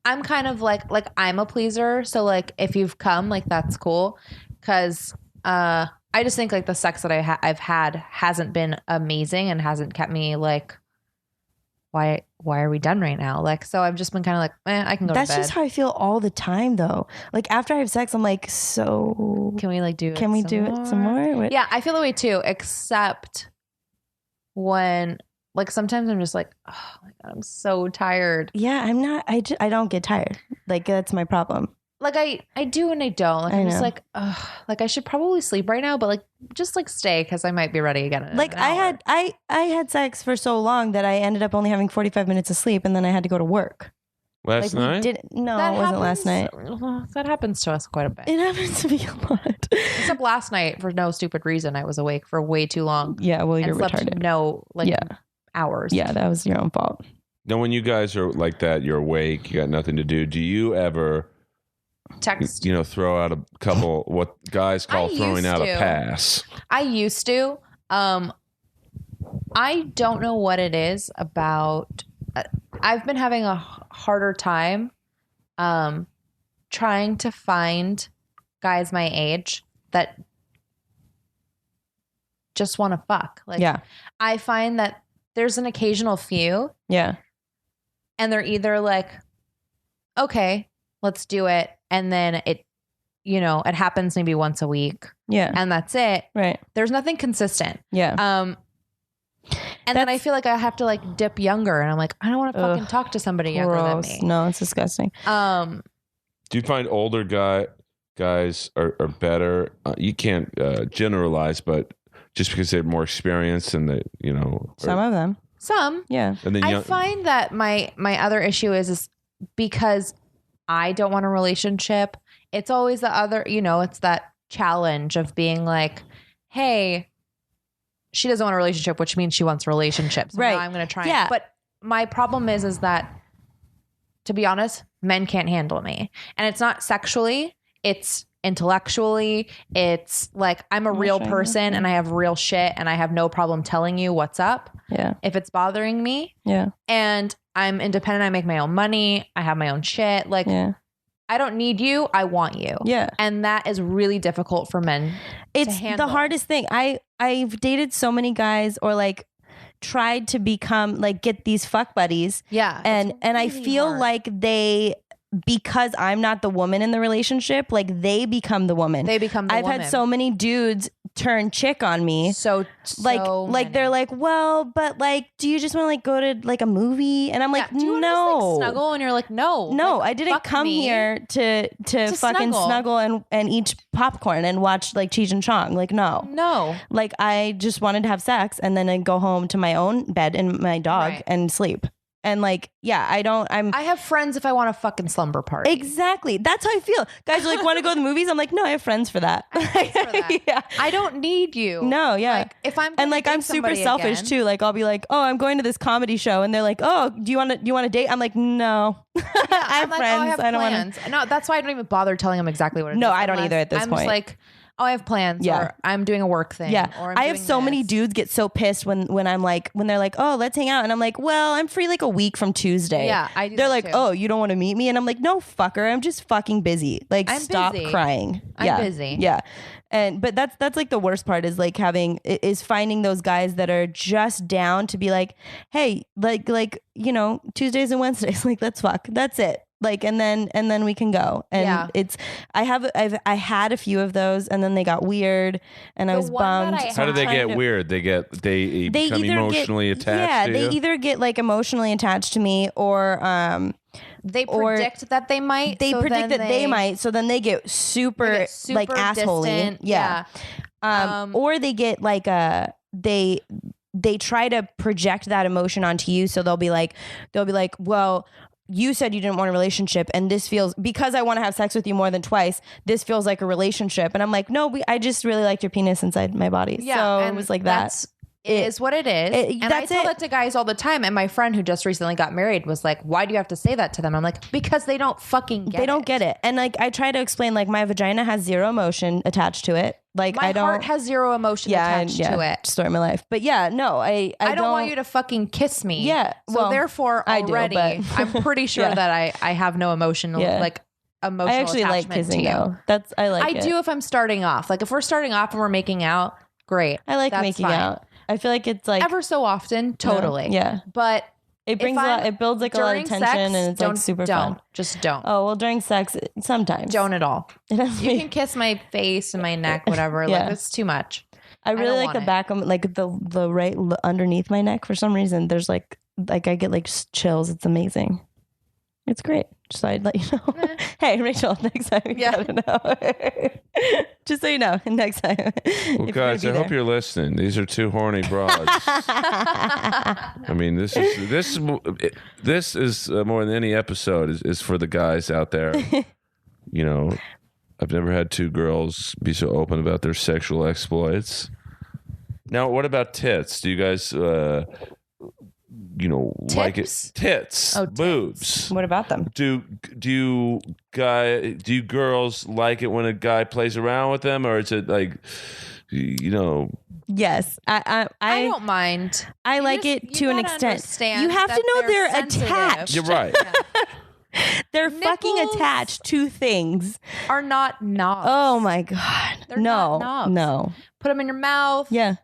kind of like I'm a pleaser. So like if you've come, like that's cool, because I just think like the sex that I've had hasn't been amazing and hasn't kept me like, why are we done right now? Like, so I've just been kind of like, I can go to bed. That's just how I feel all the time though. Like after I have sex, I'm like, so can we like do it? Can we do it some more? What? Yeah, I feel the way too, except when like sometimes I'm just like, oh my God, I'm so tired. Yeah, I'm not. I don't get tired. Like that's my problem. like I do and I don't. Like, I'm just like, ugh, like I should probably sleep right now, but like just like stay because I might be ready again. In like an hour. I had sex for so long that I ended up only having 45 minutes of sleep, and then I had to go to work. Last night? No, That it wasn't last night. That happens to us quite a bit. It happens to me a lot. Except last night, for no stupid reason, I was awake for way too long. Yeah, well, you're and slept retarded. Hours. Yeah, that was your own fault. Now, when you guys are like that, you're awake, you got nothing to do. Do you ever Text? Throw out a couple what guys call throwing out a pass? I used to. I don't know what it is about. I've been having a harder time trying to find guys my age that just want to fuck. Like, yeah. I find that there's an occasional few. Yeah. And they're either like, okay, let's do it. And then it happens maybe once a week. Yeah. And that's it. Right. There's nothing consistent. Yeah. And then I feel like I have to like dip younger, and I'm like, I don't want to fucking talk to somebody younger than me. No, it's disgusting. Do you find older guys are better? You can't generalize, but just because they're more experienced and they, some of them. Some. Yeah. And then I find that my other issue is because I don't want a relationship. It's always the other, it's that challenge of being like, hey, she doesn't want a relationship, which means she wants relationships. So right. now I'm going to try. Yeah. But my problem is that, to be honest, men can't handle me. And it's not sexually, it's intellectually. It's like, I'm a real person and I have real shit and I have no problem telling you what's up. Yeah. If it's bothering me. Yeah. And I'm independent. I make my own money. I have my own shit. Like, yeah. I don't need you. I want you. Yeah. And that is really difficult for men. It's the hardest thing. I've dated so many guys or like tried to become like get these fuck buddies. Yeah. And I feel like because I'm not the woman in the relationship, like they become the woman. They become the woman. I've had so many dudes turn chick on me. So like they're like, well, but like, do you just want to like go to like a movie? And I'm like, do you no. Just, like, snuggle? And you're like, no. No, like, I didn't come here to fucking snuggle and eat popcorn and watch like Cheech and Chong. Like, no. No. Like I just wanted to have sex and then I'd go home to my own bed and my dog and sleep. And like, yeah, I have friends if I want a fucking slumber party. Exactly. That's how I feel. Guys are like, want to go to the movies? I'm like, no, I have friends for that. Yeah. I don't need you. No, yeah. Like, if I'm and like, I'm super selfish too. Like, I'll be like, oh, I'm going to this comedy show. And they're like, oh, do you want to date? I'm like, no. I have friends. I don't want to. No, that's why I don't even bother telling them exactly what it is. No, I don't either at this point. I'm just like, oh, I have plans. Yeah. Or I'm doing a work thing. Yeah. Or I have so many dudes get so pissed when I'm like, when they're like, oh, let's hang out. And I'm like, well, I'm free like a week from Tuesday. Yeah. I do They're that like, too. oh, you don't want to meet me? And I'm like, no, fucker. I'm just fucking busy. Like, stop busy. crying. I'm busy. Yeah. But that's like the worst part is like is finding those guys that are just down to be like, hey, like, Tuesdays and Wednesdays, like, let's fuck. That's it. Like, and then we can go. And I had a few of those and then they got weird and I was bummed. How do they get weird? They become emotionally attached to you? They either get like emotionally attached to me or, they predict that they might. They predict that they might. So then they get super like assholey. Yeah. Or they get like they try to project that emotion onto you. So they'll be like, well, you said you didn't want a relationship and this feels, because I want to have sex with you more than twice, this feels like a relationship. And I'm like, no, I just really liked your penis inside my body. Yeah, so it was like that. It is what it is. And I tell that to guys all the time. And my friend who just recently got married was like, why do you have to say that to them? I'm like, because they don't fucking get it. They don't get it. And like, I try to explain, like, my vagina has zero emotion attached to it. Like, my heart has zero emotion attached to it. Story of my life. But yeah, no, I don't want you to fucking kiss me. Yeah. So therefore, already, I'm pretty sure that I have no emotional, like, emotional I actually like kissing though. I do if I'm starting off. Like, if we're starting off and we're making out, great. I like making out. I feel like it's like ever so often, totally. Yeah. But it brings it builds like a lot of tension and it's like super fun. Just don't. Oh, well, during sex, sometimes. Don't at all. You can kiss my face and my neck, whatever. Like, it's too much. I really like the back of like the right underneath my neck for some reason. There's like I get like chills. It's amazing. It's great. Just thought I'd let you know. Hey, Rachel, next time you gotta know. Just so you know, next time. Well, guys, I hope you're listening. These are two horny broads. I mean, this is more than any episode is for the guys out there. You know, I've never had two girls be so open about their sexual exploits. Now, what about tits? Do you guys, like it? Tits, boobs. What about them? Do you girls like it when a guy plays around with them, or is it like, Yes, I don't mind. I like it to an extent. You have to know they're attached. You're right. They're fucking attached to things. Are not knobs. Oh my God. They're not knobs. No. Put them in your mouth. Yeah.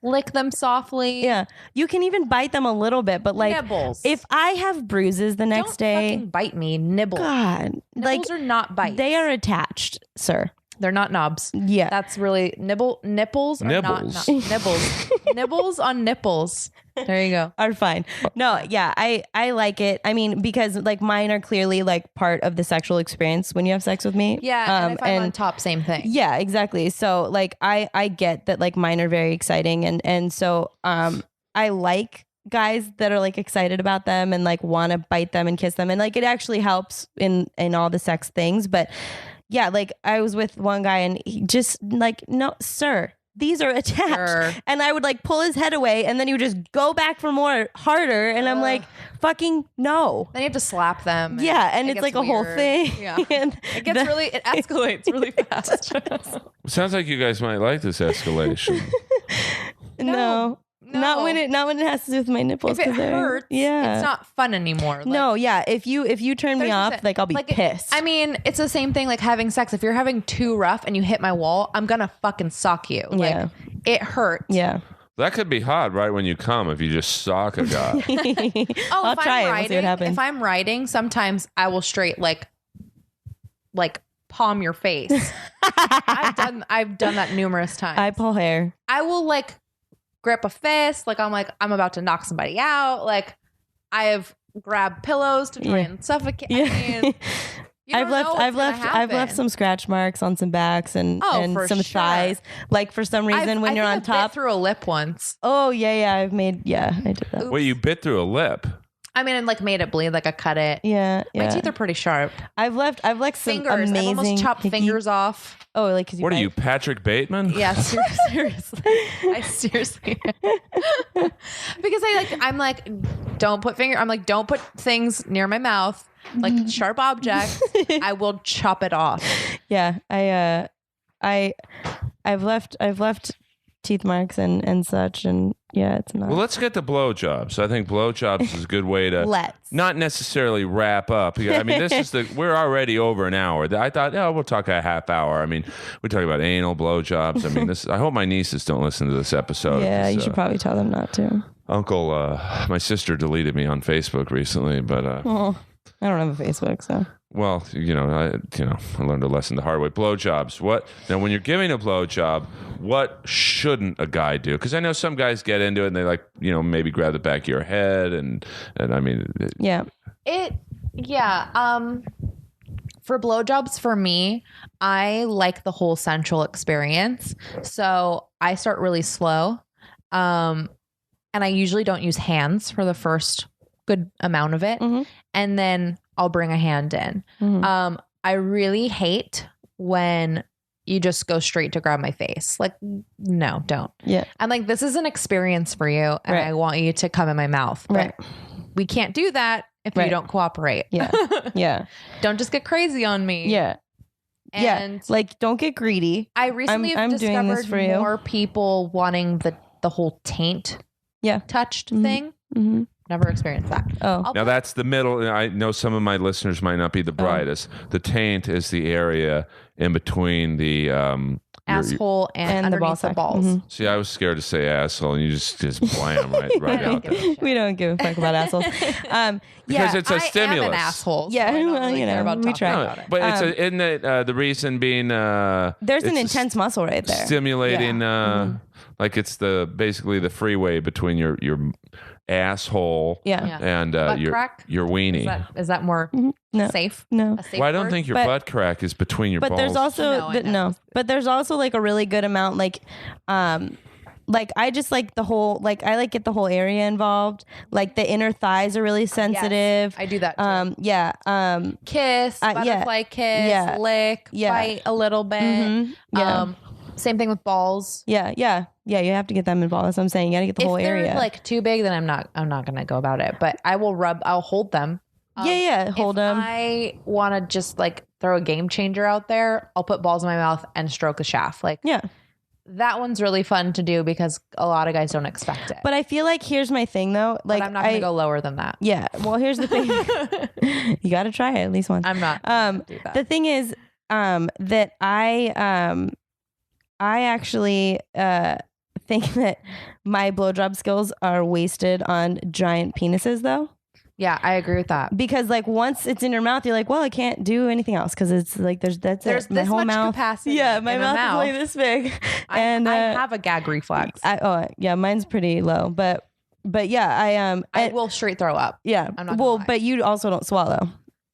Lick them softly. Yeah. You can even bite them a little bit, but like nibbles. If I have bruises the next day. Fucking bite me. Nibble. God. Nibbles are not bites. They are attached, sir. They're not knobs. Yeah. That's really nipples are Nibbles. not nibbles. Nibbles on nipples. There you go. Are fine. No, yeah, I like it. I mean, because like mine are clearly like part of the sexual experience when you have sex with me. Yeah, and if I'm on top, same thing. Yeah, exactly. So like I get that like mine are very exciting and so I like guys that are like excited about them and like want to bite them and kiss them and like it actually helps in all the sex things, but yeah, like I was with one guy and he just like, no, sir, these are attached. Sure. And I would like pull his head away and then he would just go back for more harder. And I'm like, fucking no. Then you have to slap them. Yeah. And it's like a whole thing. Yeah. And it escalates really fast. Sounds like you guys might like this escalation. No. Not when it has to do with my nipples. If it hurts, it's not fun anymore. Like, no, yeah. If you turn me off, like I'll be pissed. I mean, it's the same thing like having sex. If you're having too rough and you hit my wall, I'm gonna fucking sock you. Like it hurts. Yeah. That could be hot right when you come if you just sock a guy. I'll try it. We'll see what happens. If I'm riding, sometimes I will straight like palm your face. I've done that numerous times. I pull hair. I will like grip a fist, like I'm about to knock somebody out. Like I have grabbed pillows to try and suffocate. Yeah. I mean, I've left some scratch marks on some backs and some thighs. Like for some reason when you're on top. Bit through a lip once. Oh yeah, I did that. Oops. Wait, you bit through a lip? I mean, and like made it bleed, like I cut it. Yeah. My teeth are pretty sharp. I've left some fingers. amazing. I've almost chopped fingers off. Oh, like what are you, Patrick Bateman? Yeah, seriously. I seriously. Because I'm like, don't put things near my mouth, like sharp objects. I will chop it off. Yeah, I've left teeth marks and such, and yeah, it's not. Well, let's get to blowjobs. I think blowjobs is a good way to not necessarily wrap up. I mean, we're already over an hour. I thought, we'll talk a half hour. I mean, we talk about anal blowjobs. I mean, I hope my nieces don't listen to this episode. Yeah, you should probably tell them not to. My sister deleted me on Facebook recently, but I don't have a Facebook, so. Well, I learned a lesson the hard way. Blowjobs. Now, when you're giving a blowjob, what shouldn't a guy do? Because I know some guys get into it and they like, maybe grab the back of your head and I mean, yeah. For blowjobs, for me, I like the whole sensual experience. So I start really slow, and I usually don't use hands for the first good amount of it, and then I'll bring a hand in. I really hate when you just go straight to grab my face. Like, no, don't. Yeah. I'm like, this is an experience for you, and I want you to come in my mouth. But we can't do that if you don't cooperate. Yeah. Yeah. Don't just get crazy on me. Yeah. And like, don't get greedy. I recently have discovered more people wanting the whole taint touched thing. Mm-hmm. Never experienced that. Oh, now that's the middle. I know some of my listeners might not be the brightest. The taint is the area in between the asshole and underneath the balls. Mm-hmm. See, I was scared to say asshole, and you just blam right out there. We don't give a fuck about assholes. Because it's a stimulus. I am an asshole. Yeah, so well, we try. About it. But isn't it the reason being? There's an intense muscle right there. Stimulating. Like it's basically the freeway between your asshole, Yeah. and Butt your crack? weenie. Is that more No. safe? No. A safe Well, I don't word? think your But- butt crack is between your But balls. there's also No, I know. no. But there's also like a really good amount like I just like the whole I like get the whole area involved. Like the inner thighs are really sensitive. I do that too. Kiss, yeah. butterfly kiss, Yeah. lick, Yeah. bite a little bit. Yeah. Same thing with balls. Yeah. You have to get them involved. That's what I'm saying. You got to get the whole If they're area. like too big, then I'm not gonna go about it. But I will I'll hold them. Hold them. I want to just like throw a game changer out there. I'll put balls in my mouth and stroke a shaft. Like that one's really fun to do because a lot of guys don't expect it. But I feel like here's my thing though. Like but I'm not gonna go lower than that. Yeah. Well, here's the thing. You got to try it at least once. I'm not. Gonna do that. The thing is, that I actually think that my blowjob skills are wasted on giant penises, though. Yeah, I agree with that. Because like once it's in your mouth, you're like, well, I can't do anything else because it's like there's this my whole much mouth. capacity. Yeah, my in mouth is only this big, and I have a gag reflex. yeah, mine's pretty low, but yeah, I will straight throw up. Yeah, I'm not gonna lie. but you also don't swallow.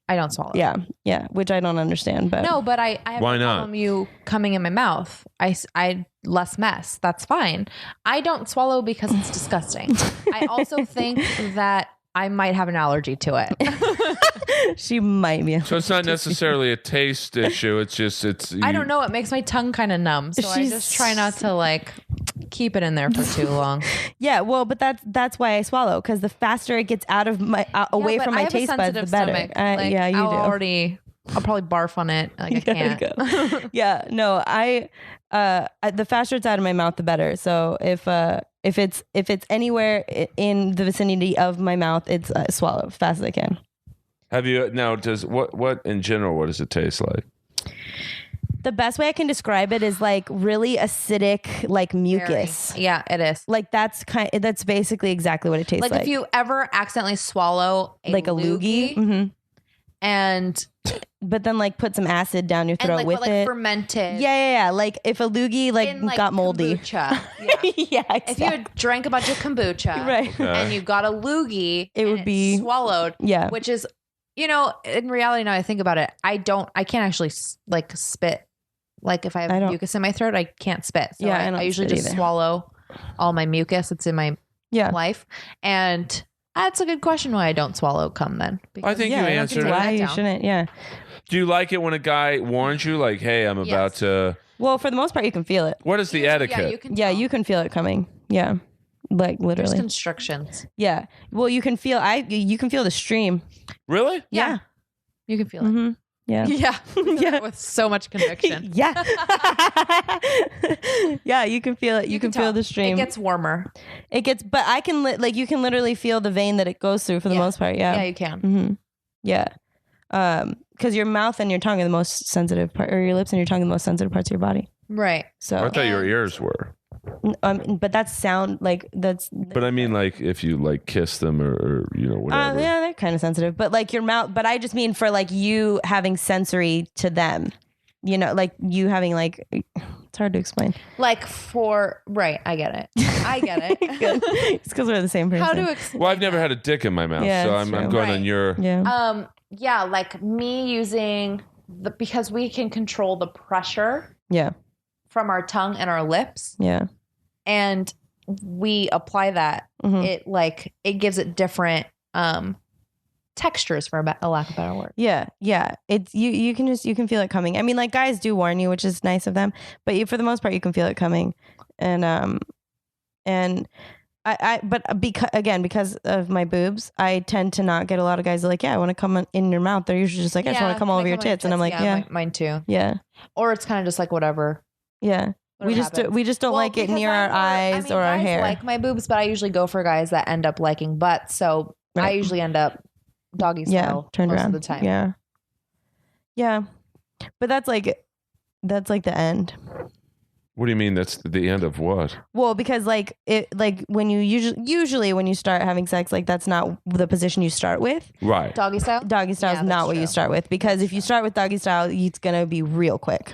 I don't swallow. Yeah, which I don't understand. But No, but I have Why no not? problem you coming in my mouth. I less mess. That's fine. I don't swallow because it's disgusting. I also think that I might have an allergy to it. she might be. So it's not necessarily a taste issue. It's just I don't know. It makes my tongue kind of numb, so I just try not to like keep it in there for too long. Yeah, well, but that's why I swallow because the faster it gets out of my away but from I my have a taste buds, the sensitive better. stomach. Like, Yeah, you do. I'll probably barf on it. Like I can't. Yeah, no, the faster it's out of my mouth, the better. So if it's anywhere in the vicinity of my mouth, it's swallow as fast as I can. Have you now? Does what in general? What does it taste like? The best way I can describe it is like really acidic, like mucus. Yeah, it is. Like that's basically exactly what it tastes like. Like if you ever accidentally swallow a loogie, mm-hmm. and but then like put some acid down your throat with it. Fermented. Yeah. Like if a loogie got moldy. Kombucha. Yeah, exactly. If you had drank a bunch of kombucha, right, and you got a loogie, it would be swallowed. Yeah, which is, in reality, now I think about it, I can't actually like spit. Like if I have mucus in my throat, I can't spit. So I usually just swallow all my mucus that's in my life. And that's a good question why I don't swallow cum then. I think you answered it. Why you shouldn't, yeah. Do you like it when a guy warns you like, hey, I'm about to... Well, for the most part, you can feel it. What is the etiquette? You can feel it coming. Yeah. Like literally. There's constrictions. Yeah. Well, you can feel the stream. Really? Yeah. You can feel it. Mm-hmm. Yeah. Yeah. With so much conviction. Yeah. Yeah, you can feel it. You can feel the stream. It gets warmer. But I can you can literally feel the vein that it goes through for the most part. Yeah. Yeah, you can. Mm-hmm. Yeah. Because your mouth and your tongue are the most sensitive part, or your lips and your tongue are the most sensitive parts of your body. Right. So I thought your ears were. But that's sound that's. But I mean, like if you like kiss them or whatever. Yeah, they're kind of sensitive. But like your mouth. But I just mean for like you having sensory to them. Like you having like. It's hard to explain. Like right, I get it. It's because we're the same person. How to explain? Well, I've never had a dick in my mouth, so I'm going on your. Yeah. Yeah, like me using because we can control the pressure. Yeah. From our tongue and our lips. Yeah. And we apply that. Mm-hmm. It gives it different textures, for a lack of a better word. Yeah. It's you can feel it coming. I mean, like guys do warn you, which is nice of them, but for the most part you can feel it coming. And because of my boobs, I tend to not get a lot of guys that are like, yeah, I want to come in your mouth. They're usually just like, I just want to come all over your tits. And I'm like, yeah. Mine too. Yeah. Or it's kind of just like whatever. Yeah. We just don't like it near our eyes or our hair. I like my boobs, but I usually go for guys that end up liking butts. So I usually end up doggy style turned most around of the time. Yeah. Yeah. But that's like the end. What do you mean? That's the end of what? Well, because when you usually when you start having sex, like that's not the position you start with. Right. Doggy style is not what you start with, because if you start with doggy style, it's gonna be real quick.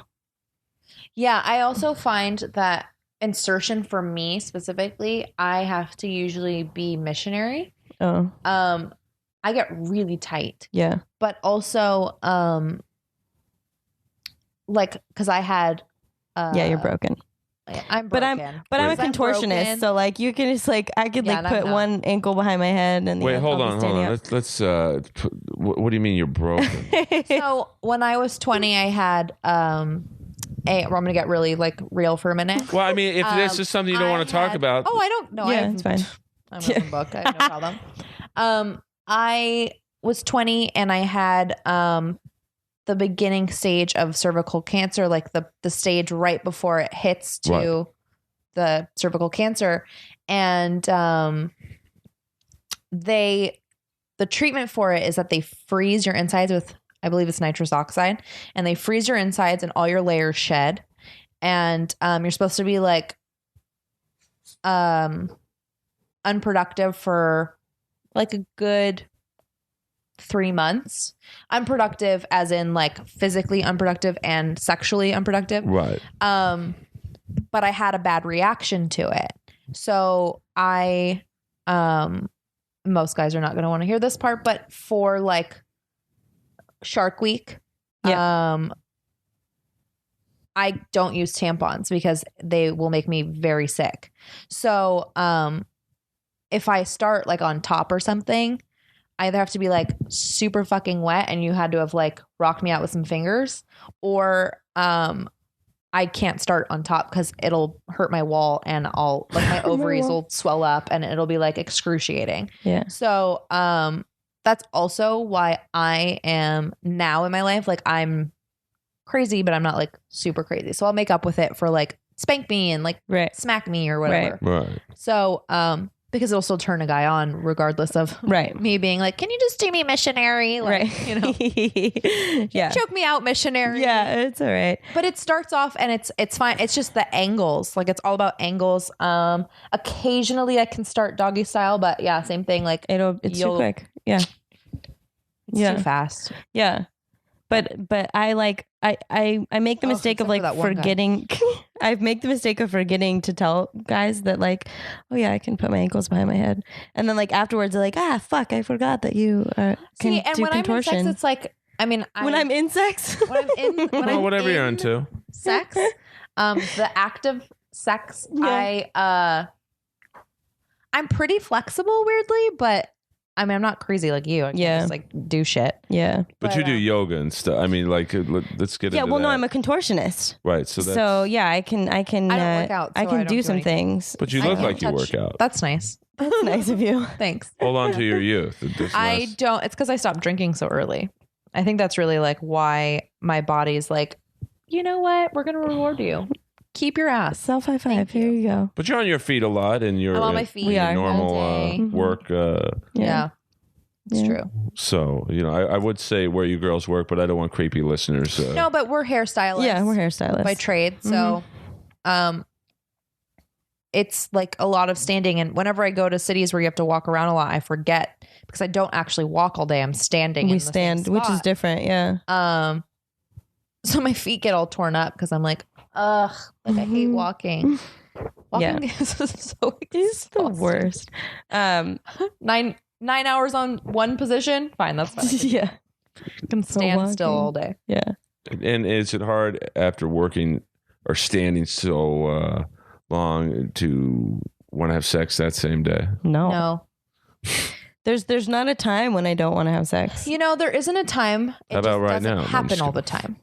Yeah, I also find that insertion for me specifically, I have to usually be missionary. Oh. I get really tight. Yeah. But also, like, because I had. Yeah, you're broken. I'm broken. But I'm a contortionist, so like you can just like I could like put one ankle behind my head and the wait, other hold on. Let's what do you mean you're broken? So when I was 20, I had I'm gonna get really like real for a minute. Well, I mean, if this is something you don't want to talk about, I don't know. Yeah, it's fine. I'm an open book. I have no problem. I was 20 and I had the beginning stage of cervical cancer, like the stage right before it hits to the cervical cancer. And the treatment for it is that they freeze your insides with, I believe it's nitrous oxide, and they freeze your insides and all your layers shed. And you're supposed to be like unproductive for like a good 3 months. Unproductive as in like physically unproductive and sexually unproductive. right? But I had a bad reaction to it. So I most guys are not going to want to hear this part, but for like Shark Week, I don't use tampons because they will make me very sick. So if I start like on top or something, I either have to be like super fucking wet and you had to have like rocked me out with some fingers, or I can't start on top because it'll hurt my wall and I'll like my ovaries will swell up and it'll be like excruciating. Yeah. So that's also why I am now in my life, like I'm crazy, but I'm not like super crazy. So I'll make up with it for like spank me and like smack me or whatever. Right. So because it'll still turn a guy on regardless of me being like, can you just do me missionary? Like, you know, choke me out missionary. Yeah, it's all right. But it starts off and it's fine. It's just the angles. Like it's all about angles. Occasionally I can start doggy style, but yeah, same thing. Like it's too quick. Yeah. It's too fast. Yeah. But I like I make the mistake of like forgetting. I make the mistake of forgetting to tell guys that like, oh yeah, I can put my ankles behind my head, and then like afterwards they're like, fuck, I forgot that you can See, and do when contortion. I'm in sex, it's like, I mean, when I'm in sex, when I'm whatever you're into, sex, the active sex, I'm pretty flexible, weirdly, but. I mean, I'm not crazy like you. I can just like do shit. Yeah. But you do yoga and stuff. I mean, like, let's get into that. Yeah, well, no, I'm a contortionist. Right. So yeah, I can I don't work out, so I can do some anything. things. But you look like you work out. That's nice. That's nice of you. Thanks. Hold on to your youth. I don't. It's because I stopped drinking so early. I think that's really like why my body's like, you know what? We're going to reward you. Keep your ass. Self high five. Here you go. But you're on your feet a lot, and you're I'm on my feet. We are normal work. Yeah. It's true. So, you know, I would say where you girls work, but I don't want creepy listeners. No, but we're hairstylists. Yeah, we're hairstylists by trade. So, it's like a lot of standing. And whenever I go to cities where you have to walk around a lot, I forget because I don't actually walk all day. I'm standing. We stand, which is different. Yeah. So my feet get all torn up because I'm like, ugh, like I hate walking. Walking is so exhausting. It's the worst. 9 hours on one position. Fine, that's fine. Yeah. I can stand still all day. Yeah. And is it hard after working or standing so long to want to have sex that same day? No. There's not a time when I don't want to have sex. You know, there isn't a time. How about right now? It happen all the time.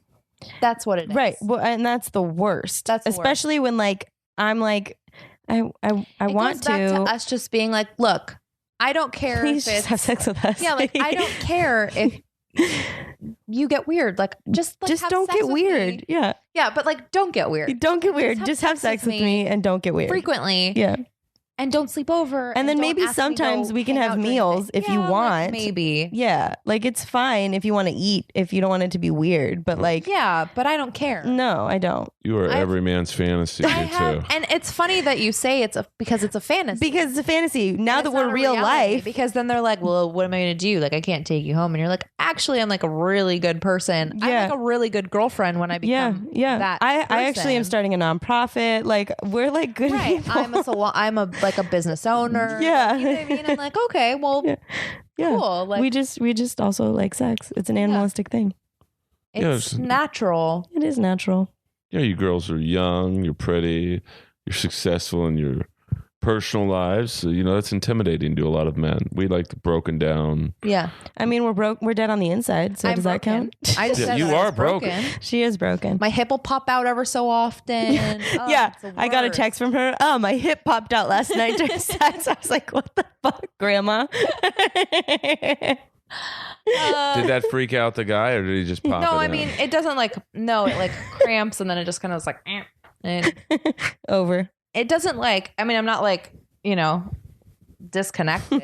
That's what it is. Right. Well, and that's the worst. That's the especially when like I'm like I want goes back to us just being like, look, I don't care. Please just have sex with us. Yeah, like I don't care if you get weird. Like just don't get weird. Me. Yeah. Yeah, but like don't get weird. Don't get weird. Just have sex with me and don't get weird frequently. Yeah. and don't sleep over. And then don't maybe ask me to sometimes go we can hang have out during the meals day. if you Yeah, like, want. maybe. Yeah. Like it's fine if you want to eat, if you don't want it to be weird. But like, Yeah, but I don't care. no, I don't. You are every man's fantasy, you too. And it's funny that you say because it's a fantasy. Because it's a fantasy. Now And that it's we're not a real reality, life. because then they're like, well, what am I going to do? Like, I can't take you home. And you're like, actually, I'm like a really good person. I'm Yeah. like a really good girlfraend when I become that I actually am person. starting a nonprofit. Like we're like good Right. people. I'm a business owner. Yeah. You know what I mean? I'm like, okay, well, Yeah. cool. Like, we just also like sex. It's an animalistic thing. it's Yes. natural. It is natural. Yeah, you girls are young, you're pretty, you're successful in your personal lives. So, that's intimidating to a lot of men. We like the broken down. Yeah. I mean, we're dead on the inside. So I'm does broken. that count? I just Yeah, said you that I are was broken. She is broken. My hip will pop out ever so often. Oh, Yeah, it's the I got a worst. text from her. Oh, my hip popped out last night during sex. I was like, what the fuck, grandma? Did that freak out the guy, or did he just pop it No, I in? mean, it doesn't it like cramps and then it just kind of was like, and Over. it doesn't I'm not disconnected.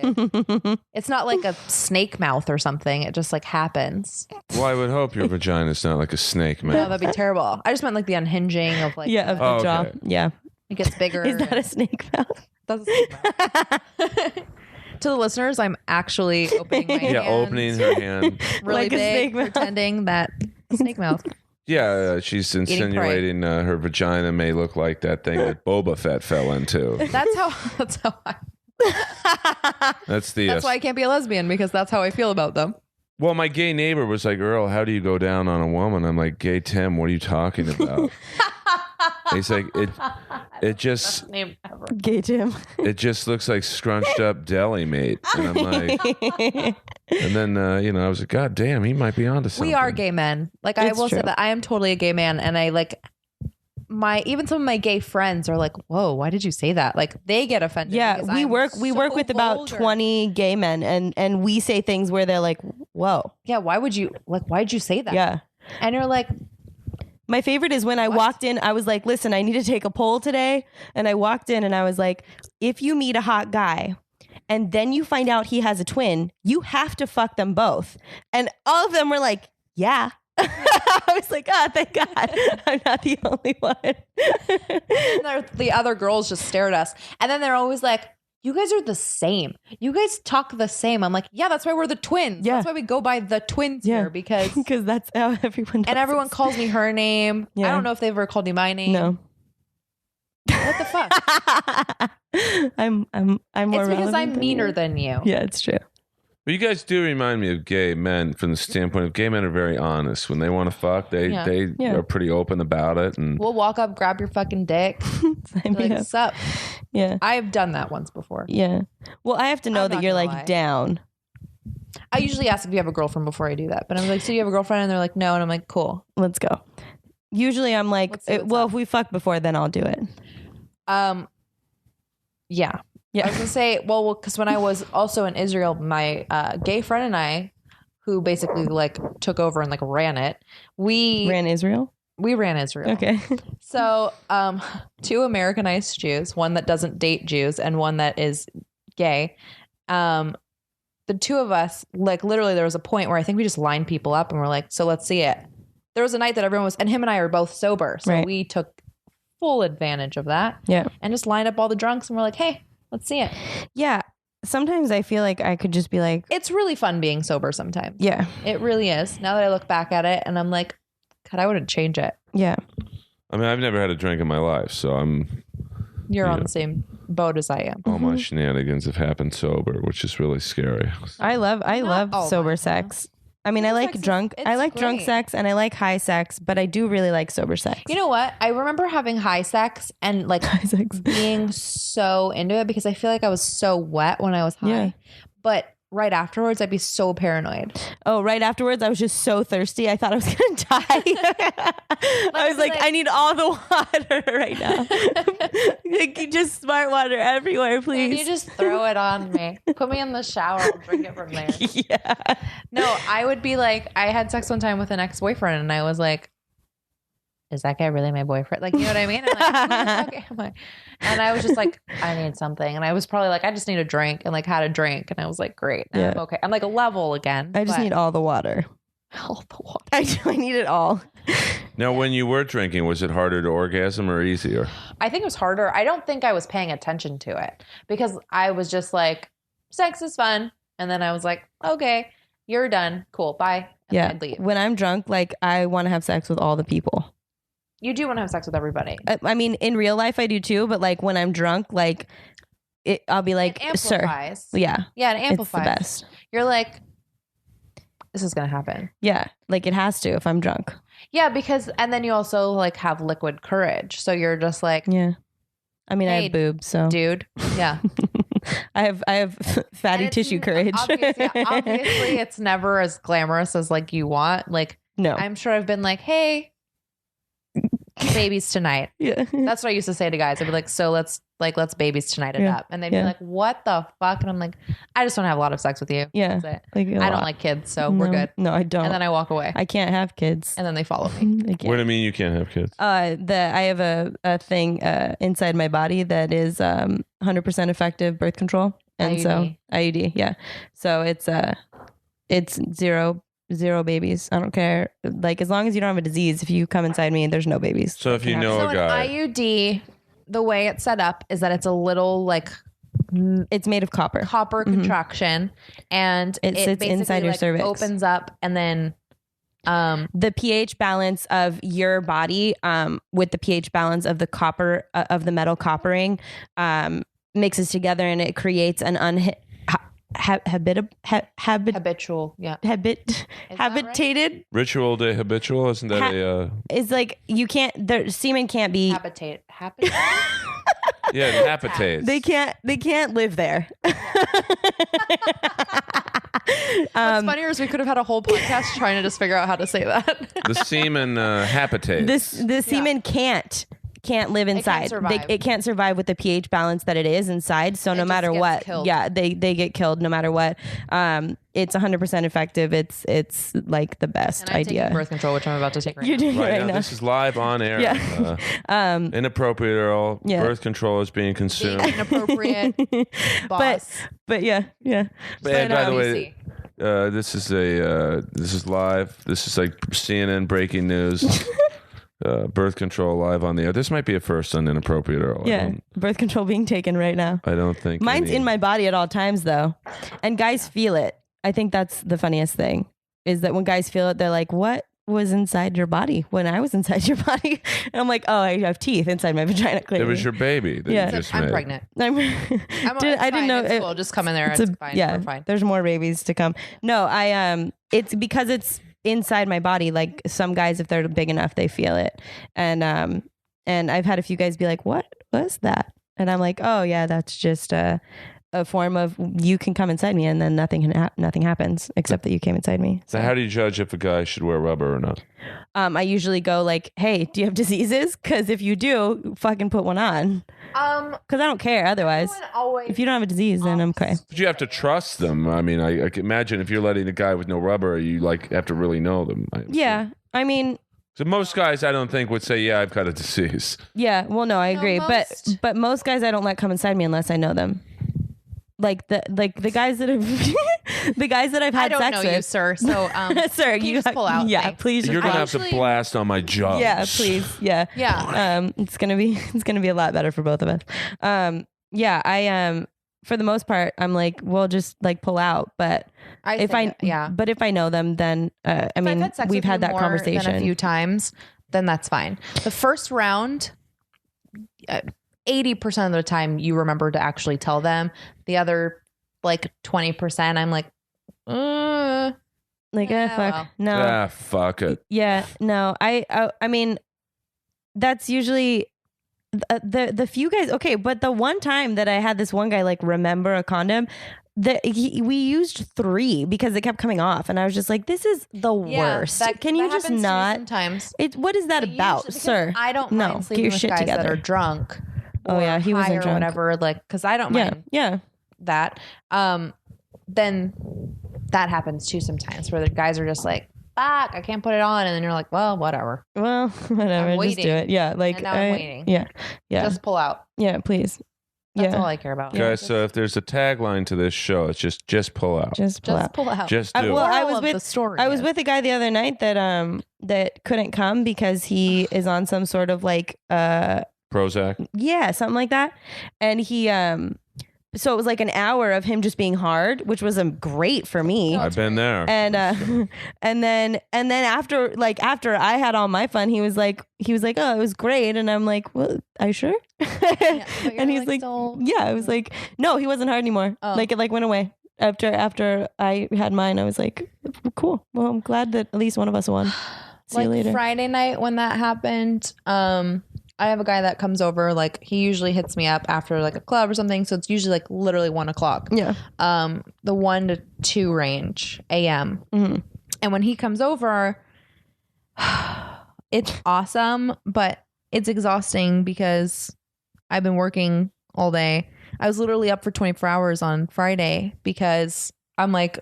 It's not like a snake mouth or something. It just happens. Well, I would hope your vagina's not like a snake, No, man. that'd be terrible. I just meant the unhinging of Of the, the jaw. okay. Yeah. it gets bigger. Is that a snake mouth? That's a snake mouth. To the listeners, I'm actually opening my Yeah, hands opening her hand. really Like a big, snake mouth. pretending that snake mouth. Yeah, she's prey. insinuating her vagina may look like that thing that Boba Fett fell into. That's how I. That's That's why I can't be a lesbian, because that's how I feel about them. Well, my gay neighbor was like, Earl, how do you go down on a woman? I'm like, gay Tim, what are you talking about? He's like, it just Name ever. Gay Jim. it just looks like scrunched up deli mate. And I'm like, and then I was like, God damn, he might be onto something. We are gay men. I It's will say true. that I am totally a gay man, and I even some of my gay friends are like, "Whoa, why did you say that?" They get offended. Yeah, because we I'm work so with about vulgar. 20 gay men, and we say things where they're like, whoa. Yeah, why'd you say that? Yeah. And you're like, My favorite is when I walked in, I was like, listen, I need to take a poll today. And I walked in and I was like, if you meet a hot guy and then you find out he has a twin, you have to fuck them both. And all of them were like, yeah. I was like, oh, thank God. I'm not the only one. and the other girls just stare at us, and then they're always like, you guys are the same. You guys talk the same. I'm like, yeah, that's why we're the twins. Yeah. That's why we go by the twins here, because Because that's how everyone does and everyone it. calls me her name. Yeah. I don't know if they've ever called you my name. No. What the fuck? I'm more It's because relevant I'm than meaner you. than you. Yeah, it's true. But you guys do remind me of gay men from the standpoint of gay men are very honest. When they want to fuck, they Yeah. are pretty open about it. And We'll walk up, grab your fucking dick. Sign Be me like, up. sup? Yeah. I've done that once before. Yeah. Well, I have to know I'm that not you're gonna like lie. down. I usually ask if you have a girlfriend before I do that. But I'm like, so do you have a girlfriend? And they're like, no. And I'm like, cool. Let's go. Usually I'm like, Let's see what's well, up. if we fuck before, then I'll do it. Yeah. Yeah. I was gonna say, well, because when I was also in Israel, my gay friend and I, who basically took over and ran it, we Ran Israel? ran Israel. Okay. So, two Americanized Jews, one that doesn't date Jews and one that is gay. The two of us, literally, there was a point where I think we just lined people up and we're like, so let's see it. There was a night that everyone was, and him and I are both sober, so Right. we took full advantage of that. Yeah. And just lined up all the drunks and we're like, hey, let's see it. Yeah. Sometimes I feel like I could just be like, It's really fun being sober sometimes. yeah. It really is. Now that I look back at it and I'm like, God, I wouldn't change it. Yeah. I mean, I've never had a drink in my life, so You're on Yeah. the same boat as I am. all Mm-hmm. my shenanigans have happened sober, which is really scary. I love all sober mine, sex. I mean, I like sex is- drunk. I it's like drunk great. sex and I like high sex, but I do really like sober sex. You know what? I remember having high sex and high sex. being so into it because I feel like I was so wet when I was high. Yeah. But right afterwards, I'd be so paranoid. Oh, right afterwards, I was just so thirsty. I thought I was going to die. I was like, like- I need all the water right now. Like, just smart water everywhere, Can please. you just throw it on me? Put me in the shower. I'll drink it from there. Yeah. No, I would be like, I had sex one time with an ex-boyfriend and I was like, is that guy really my boyfriend? Like, you know what I mean? I'm like, okay. And I was just like, I need something. And I was probably like, I just need a drink, and like had a drink. And I was like, great. I'm okay. I'm like a level again. I just need all the water. All the water. I need it all. Now, when you were drinking, was it harder to orgasm or easier? I think it was harder. I don't think I was paying attention to it because I was just like, sex is fun. And then I was like, okay, you're done. Cool. Bye. And I'd leave. When I'm drunk, like I want to have sex with all the people. You do want to have sex with everybody. I mean, in real life, I do too. But like when I'm drunk, like I'll be like, it amplifies. sir. Yeah. Yeah, it amplifies. It's the best. You're like, this is going to happen. Yeah. Like it has to if I'm drunk. Yeah, because, and then you also like have liquid courage. So you're just like, yeah. I mean, hey, I have boobs, so. Dude. Yeah. I have fatty tissue courage. Obviously, it's never as glamorous as like you want. Like, no. I'm sure I've been like, hey, babies tonight. Yeah. That's what I used to say to guys. I'd be like, so let's babies tonight it up. And they'd be like, what the fuck? And I'm like, I just want to have a lot of sex with you. Yeah. That's it. I don't like kids, so we're good. No, I don't. And then I walk away. I can't have kids. And then they follow me. What do you mean you can't have kids? I have a thing inside my body that is 100% effective birth control. And IUD. So IUD, yeah. So it's zero babies. I don't care. Like as long as you don't have a disease, if you come inside me, there's no babies. So if you know a guy, an IUD, the way it's set up is that it's a little like it's made of copper contraction, and it sits inside your cervix, opens up, and then the pH balance of your body with the pH balance of the copper of the metal coppering mixes together, and it creates an habitual, yeah, habitated ritual de habitual, isn't that it's like you can't, the semen can't be habitate. Yeah, it habitates. They can't live there. What's funnier is we could have had a whole podcast trying to just figure out how to say that. The semen habitates. The semen can't live inside. It can't survive with the pH balance that it is inside. So no matter what, killed. yeah, they get killed no matter what. It's 100% effective. It's like the best and I'm idea. Taking birth control, which I'm about to take You're doing right now. This is live on air. Yeah. Inappropriate Earl. Yeah. Birth control is being consumed. Being inappropriate. Boss. But yeah. And by the way, this is live. This is like CNN breaking news. Birth control live on the air. This might be a first on Inappropriate Earl. Yeah, birth control being taken right now. I don't think mine's in my body at all times though, and guys feel it. I think that's the funniest thing is that when guys feel it, they're like, "What was inside your body when I was inside your body?" And I'm like, "Oh, I have teeth inside my vagina." Clearly, it was your baby that you just I'm made. pregnant. I didn't know. It's cool. Just come in there. It's fine. Yeah, we're fine. There's more babies to come. No, it's because it's inside my body. Like some guys, if they're big enough, they feel it. And I've had a few guys be like, "What was that?" And I'm like, "Oh yeah, that's just a form of you can come inside me, and then nothing happens except that you came inside me." So how do you judge if a guy should wear rubber or not? I usually go like, "Hey, do you have diseases? Because if you do, fucking put one on." Because I don't care otherwise. If you don't have a disease, then I'm okay. But you have to trust them. I mean, I can imagine if you're letting a guy with no rubber, you like have to really know them. Yeah, I mean. So most guys, I don't think would say, "Yeah, I've got a disease." Yeah, well, no, I agree, but most guys I don't let come inside me unless I know them. Like the guys that have the guys that I've had sex with. I don't know you, sir. So, sir, you just pull out. Yeah, please. You're gonna have to blast on my jaw. Yeah, please. Yeah, yeah. It's gonna be a lot better for both of us. Yeah, I for the most part, I'm like, well, just like pull out. But if I know them, then I mean, we've had that conversation a few times. Then that's fine. The first round. 80% of the time you remember to actually tell them. The other like 20%, I'm like, fuck. Well. No. Fuck it. Yeah, no. I mean, that's usually the few guys. Okay, but the one time that I had this one guy like remember a condom, we used 3 because it kept coming off, and I was just like, "This is the worst. Can you just not?" Sometimes. What is that about, sir? I don't mind sleeping with guys that are drunk. Oh yeah, he wasn't or drunk. Whatever, like, because I don't mind. Yeah. That. Then that happens too sometimes, where the guys are just like, fuck, I can't put it on. And then you're like, well, whatever. Well, whatever. Just do it. Yeah. Like, and now I'm waiting. Yeah. Yeah. Just pull out. Yeah, please. That's all I care about. Guys, so if there's a tagline to this show, it's just pull out. Just pull out. Pull out. Just do it. Well, I was the with story. I was with a guy the other night that couldn't come because he is on some sort of like Prozac. Yeah, something like that. And he so it was like an hour of him just being hard, which was great for me. I've been there. And and then after I had all my fun, he was like, oh, it was great. And I'm like, well, are you sure? Yeah, and he's like, yeah. I was like, no, he wasn't hard anymore. Oh. Like it went away after I had mine. I was like, cool. Well, I'm glad that at least one of us won. See you later. Friday night when that happened, I have a guy that comes over, like he usually hits me up after like a club or something. So it's usually like literally 1:00. Yeah. The 1 to 2 range AM. Mm-hmm. And when he comes over, it's awesome, but it's exhausting because I've been working all day. I was literally up for 24 hours on Friday because I'm like,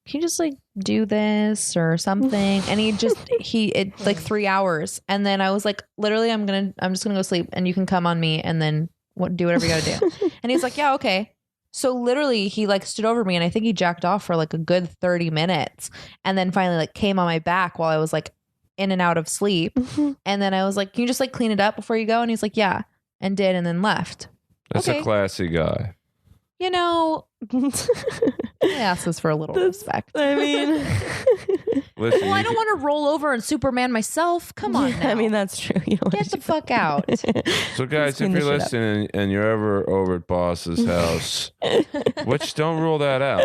can you just like do this or something? And it's like 3 hours. And then I was like, literally, I'm just gonna go sleep and you can come on me and then do whatever you gotta do. And he's like, yeah, okay. So literally he like stood over me and I think he jacked off for like a good 30 minutes and then finally like came on my back while I was like in and out of sleep. And then I was like, can you just like clean it up before you go? And he's like, yeah, and did, and then left. That's a classy guy. You know, I asked this for a little respect. I mean, listen, well, I don't want to roll over and Superman myself. Come on, now. I mean, that's true. You don't Get the fuck out. So, guys, if you're listening and you're ever over at Boss's house, which don't rule that out,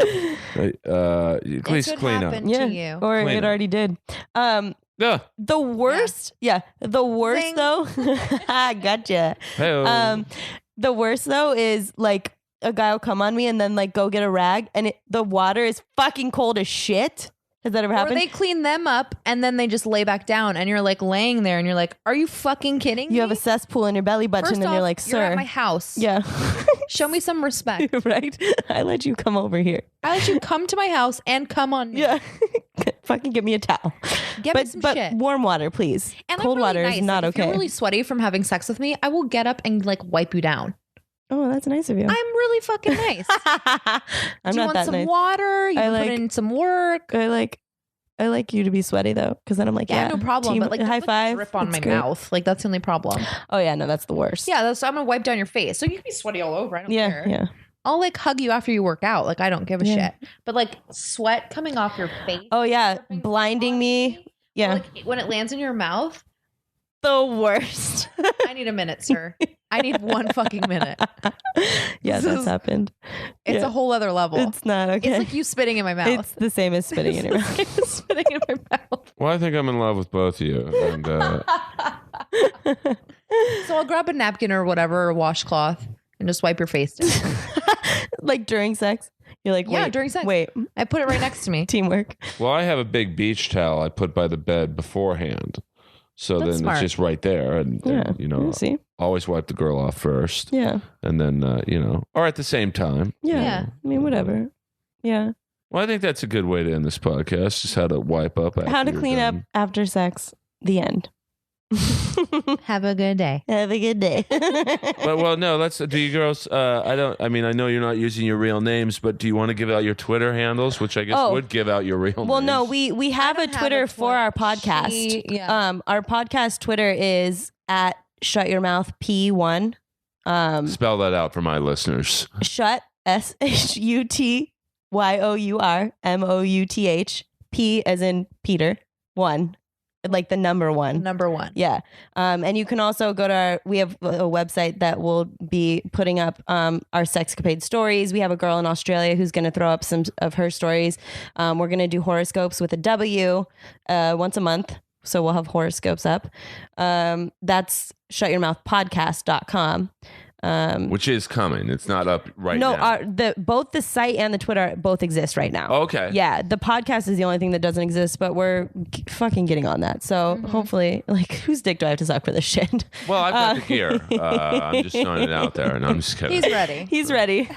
at least clean up. To you. Or Clean it up. already did. Yeah. The worst, the worst Zing. though. Gotcha. Hey-o. The worst though is like a guy will come on me and then like go get a rag and the water is fucking cold as shit. Has that ever Or happened? they clean them up and then they just lay back down and you're like laying there and you're like, are you fucking kidding me? You have a cesspool in your belly button First and off, you're like, you're sir. at my house. Yeah. Show me some respect. Right? I let you come over here. I let you come to my house and come on me. Yeah. Fucking give me a towel. Get me some shit. Warm water, please. And Cold I'm really water nice. is not Like, okay. If you're really sweaty from having sex with me, I will get up and like wipe you down. Oh, that's nice of you. I'm really fucking nice. I'm Do you not want that some nice. water? You I can like- put in some work. I like you to be sweaty though, because then I'm like, Yeah, no problem. team- But like, high don't, five. drip on It's my great. mouth. Like that's the only problem. Oh yeah, no, that's the worst. Yeah, I'm gonna wipe down your face. So you can be sweaty all over. I don't yeah, care. yeah. I'll like hug you after you work out. Like I don't give a Yeah. shit. But like sweat coming off your face. Oh yeah, dripping blinding on me. Or, Yeah, like when it lands in your mouth. the worst. I need a minute, sir. I need one fucking minute. Yeah, This that's is- happened. It's Yeah. a whole other level. It's not okay. It's like you spitting in my mouth. It's the same as spitting in your mouth. spitting in my mouth. Well, I think I'm in love with both of you. And So I'll grab a napkin or whatever, or a washcloth, and just wipe your face down. Like during sex, you're like, Yeah, wait, during sex. Wait, I put it right next to me. teamwork. well, I have a big beach towel I put by the bed beforehand. So That's then smart. it's just right there. And, Yeah, you know, see, always wipe the girl off first. yeah, And then, you know, or at the same time. yeah. Yeah. I mean, whatever. Yeah. Well, I think that's a good way to end this podcast. Just how to wipe up. After How to you're clean up done. after sex. The end. Have a good day. Have a good day. Well, no. Let's do you girls. I know you're not using your real names, but do you want to give out your Twitter handles, which I guess Oh. would give out your real names? Well, no, we have a don't have Twitter a for our Twitter. podcast. Yeah. Our podcast Twitter is at Shut Your Mouth P1. Spell that out for my listeners. Shut SHUTYOURMOUTH P as in Peter 1, like the number 1. Number 1. Yeah. And you can also go to we have a website that will be putting up our sexcapade stories. We have a girl in Australia who's going to throw up some of her stories. We're going to do horoscopes with a W once a month. So we'll have horoscopes up. That's shutyourmouthpodcast.com. Which is coming. It's not up right now. No, both the site and the Twitter both exist right now. Okay. Yeah, the podcast is the only thing that doesn't exist, but we're fucking getting on that. So hopefully, like, whose dick do I have to suck for this shit? Well, I've got the gear. I'm just throwing it out there, and I'm just kidding. He's ready. He's ready.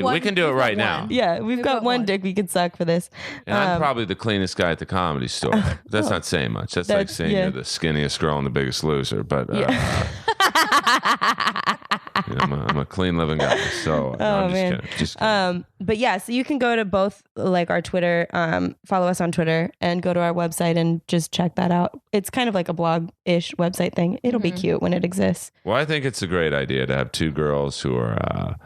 We can do it right now. Yeah, we've got one dick we could suck for this. And I'm probably the cleanest guy at the Comedy Store. That's not saying much. That's like saying you're the skinniest girl and the biggest loser. But I'm a clean living guy. So I'm just kidding. But yeah, so you can go to both, like, our Twitter, follow us on Twitter, and go to our website and just check that out. It's kind of like a blog-ish website thing. It'll be cute when it exists. Well, I think it's a great idea to have two girls who are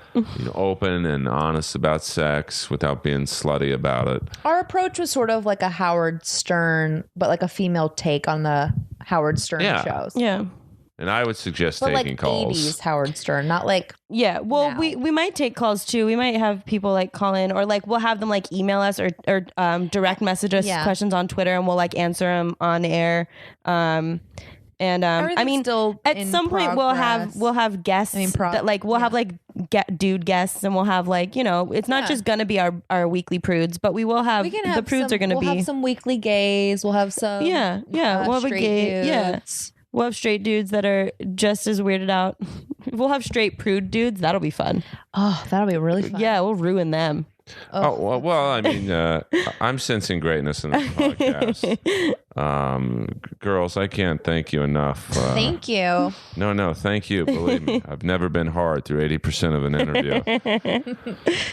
open and honest about sex without being slutty about it. Our approach was sort of like a Howard Stern, but like a female take on the Howard Stern shows. Yeah. And I would suggest But taking like calls. 80s Howard Stern, not like Yeah, well, now. we might take calls too. We might have people like call in, or like we'll have them like email us or direct message us questions on Twitter, and we'll like answer them on air. I mean, still at in some point we'll have guests that like we'll have like dude guests, and we'll have like, it's not just gonna be our weekly prudes, but we will have the prudes are gonna be. We'll have some weekly gays. We'll have some we'll have a gay dudes. We'll have straight dudes that are just as weirded out. We'll have straight prude dudes. That'll be fun. Oh, that'll be really fun. Yeah, we'll ruin them. Well, I mean, I'm sensing greatness in this podcast. Girls, I can't thank you enough. Thank you. No, thank you. Believe me, I've never been hard through 80% of an interview.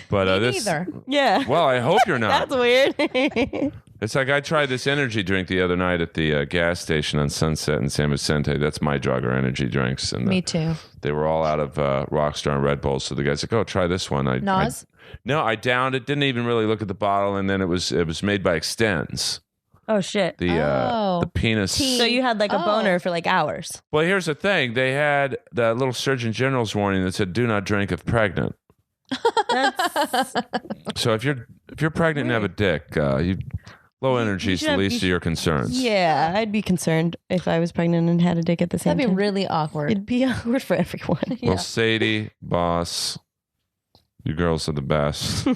But Me neither. Yeah. Well, I hope you're not. That's weird. It's like I tried this energy drink the other night at the gas station on Sunset in San Vicente. That's my drug, or energy drinks. And Me too. They were all out of Rockstar and Red Bulls. So the guy's like, "Oh, try this one." Nas? I downed it. Didn't even really look at the bottle, and then it was made by Extends. Oh shit. The penis. So you had like a boner for like hours. Well, here's the thing. They had the little Surgeon General's warning that said, "Do not drink if pregnant." So if you're pregnant and have a dick, low energy is the least of your concerns. Yeah, I'd be concerned if I was pregnant and had a dick at the same time. That'd be really awkward. It'd be awkward for everyone. Well, Sadie, boss, you girls are the best.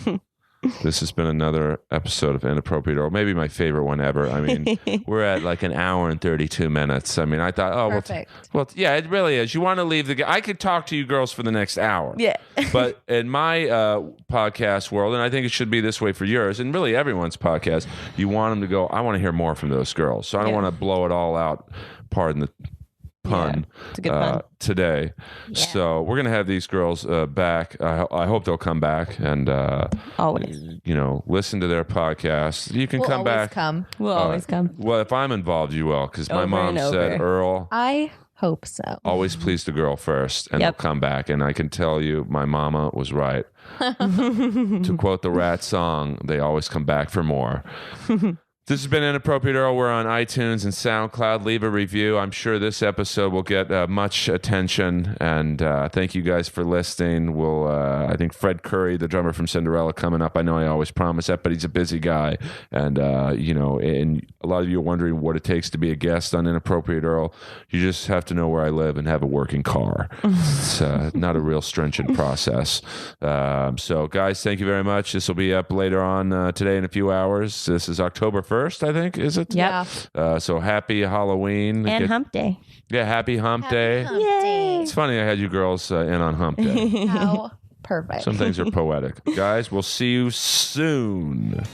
This has been another episode of Inappropriate, or maybe my favorite one ever. I mean, we're at like an hour and 32 minutes. I mean, I thought, Perfect. well, yeah, it really is. You want to leave I could talk to you girls for the next hour. Yeah. But in my podcast world, and I think it should be this way for yours, and really everyone's podcast, you want them to go, I want to hear more from those girls. So I don't want to blow it all out, pardon the pun, it's a good pun. Today. Yeah. So we're going to have these girls back. I hope they'll come back and always, listen to their podcast. You can come back. We'll always come. Well, if I'm involved, you will, because my mom said, Earl, I hope so. Always please the girl first, and they'll come back. And I can tell you, my mama was right. To quote the Rat song, they always come back for more. This has been Inappropriate Earl. We're on iTunes and SoundCloud. Leave a review. I'm sure this episode will get much attention. And thank you guys for listening. I think Fred Curry, the drummer from Cinderella, coming up. I know I always promise that, but he's a busy guy. And, and a lot of you are wondering what it takes to be a guest on Inappropriate Earl. You just have to know where I live and have a working car. It's not a real stringent process. So, guys, thank you very much. This will be up later on today in a few hours. This is October 1st, I think, is it? Yeah. So happy Halloween. And Hump Day. Yeah, happy Hump Day. Hump Day. It's funny I had you girls in on Hump Day. How perfect. Some things are poetic. Guys, we'll see you soon.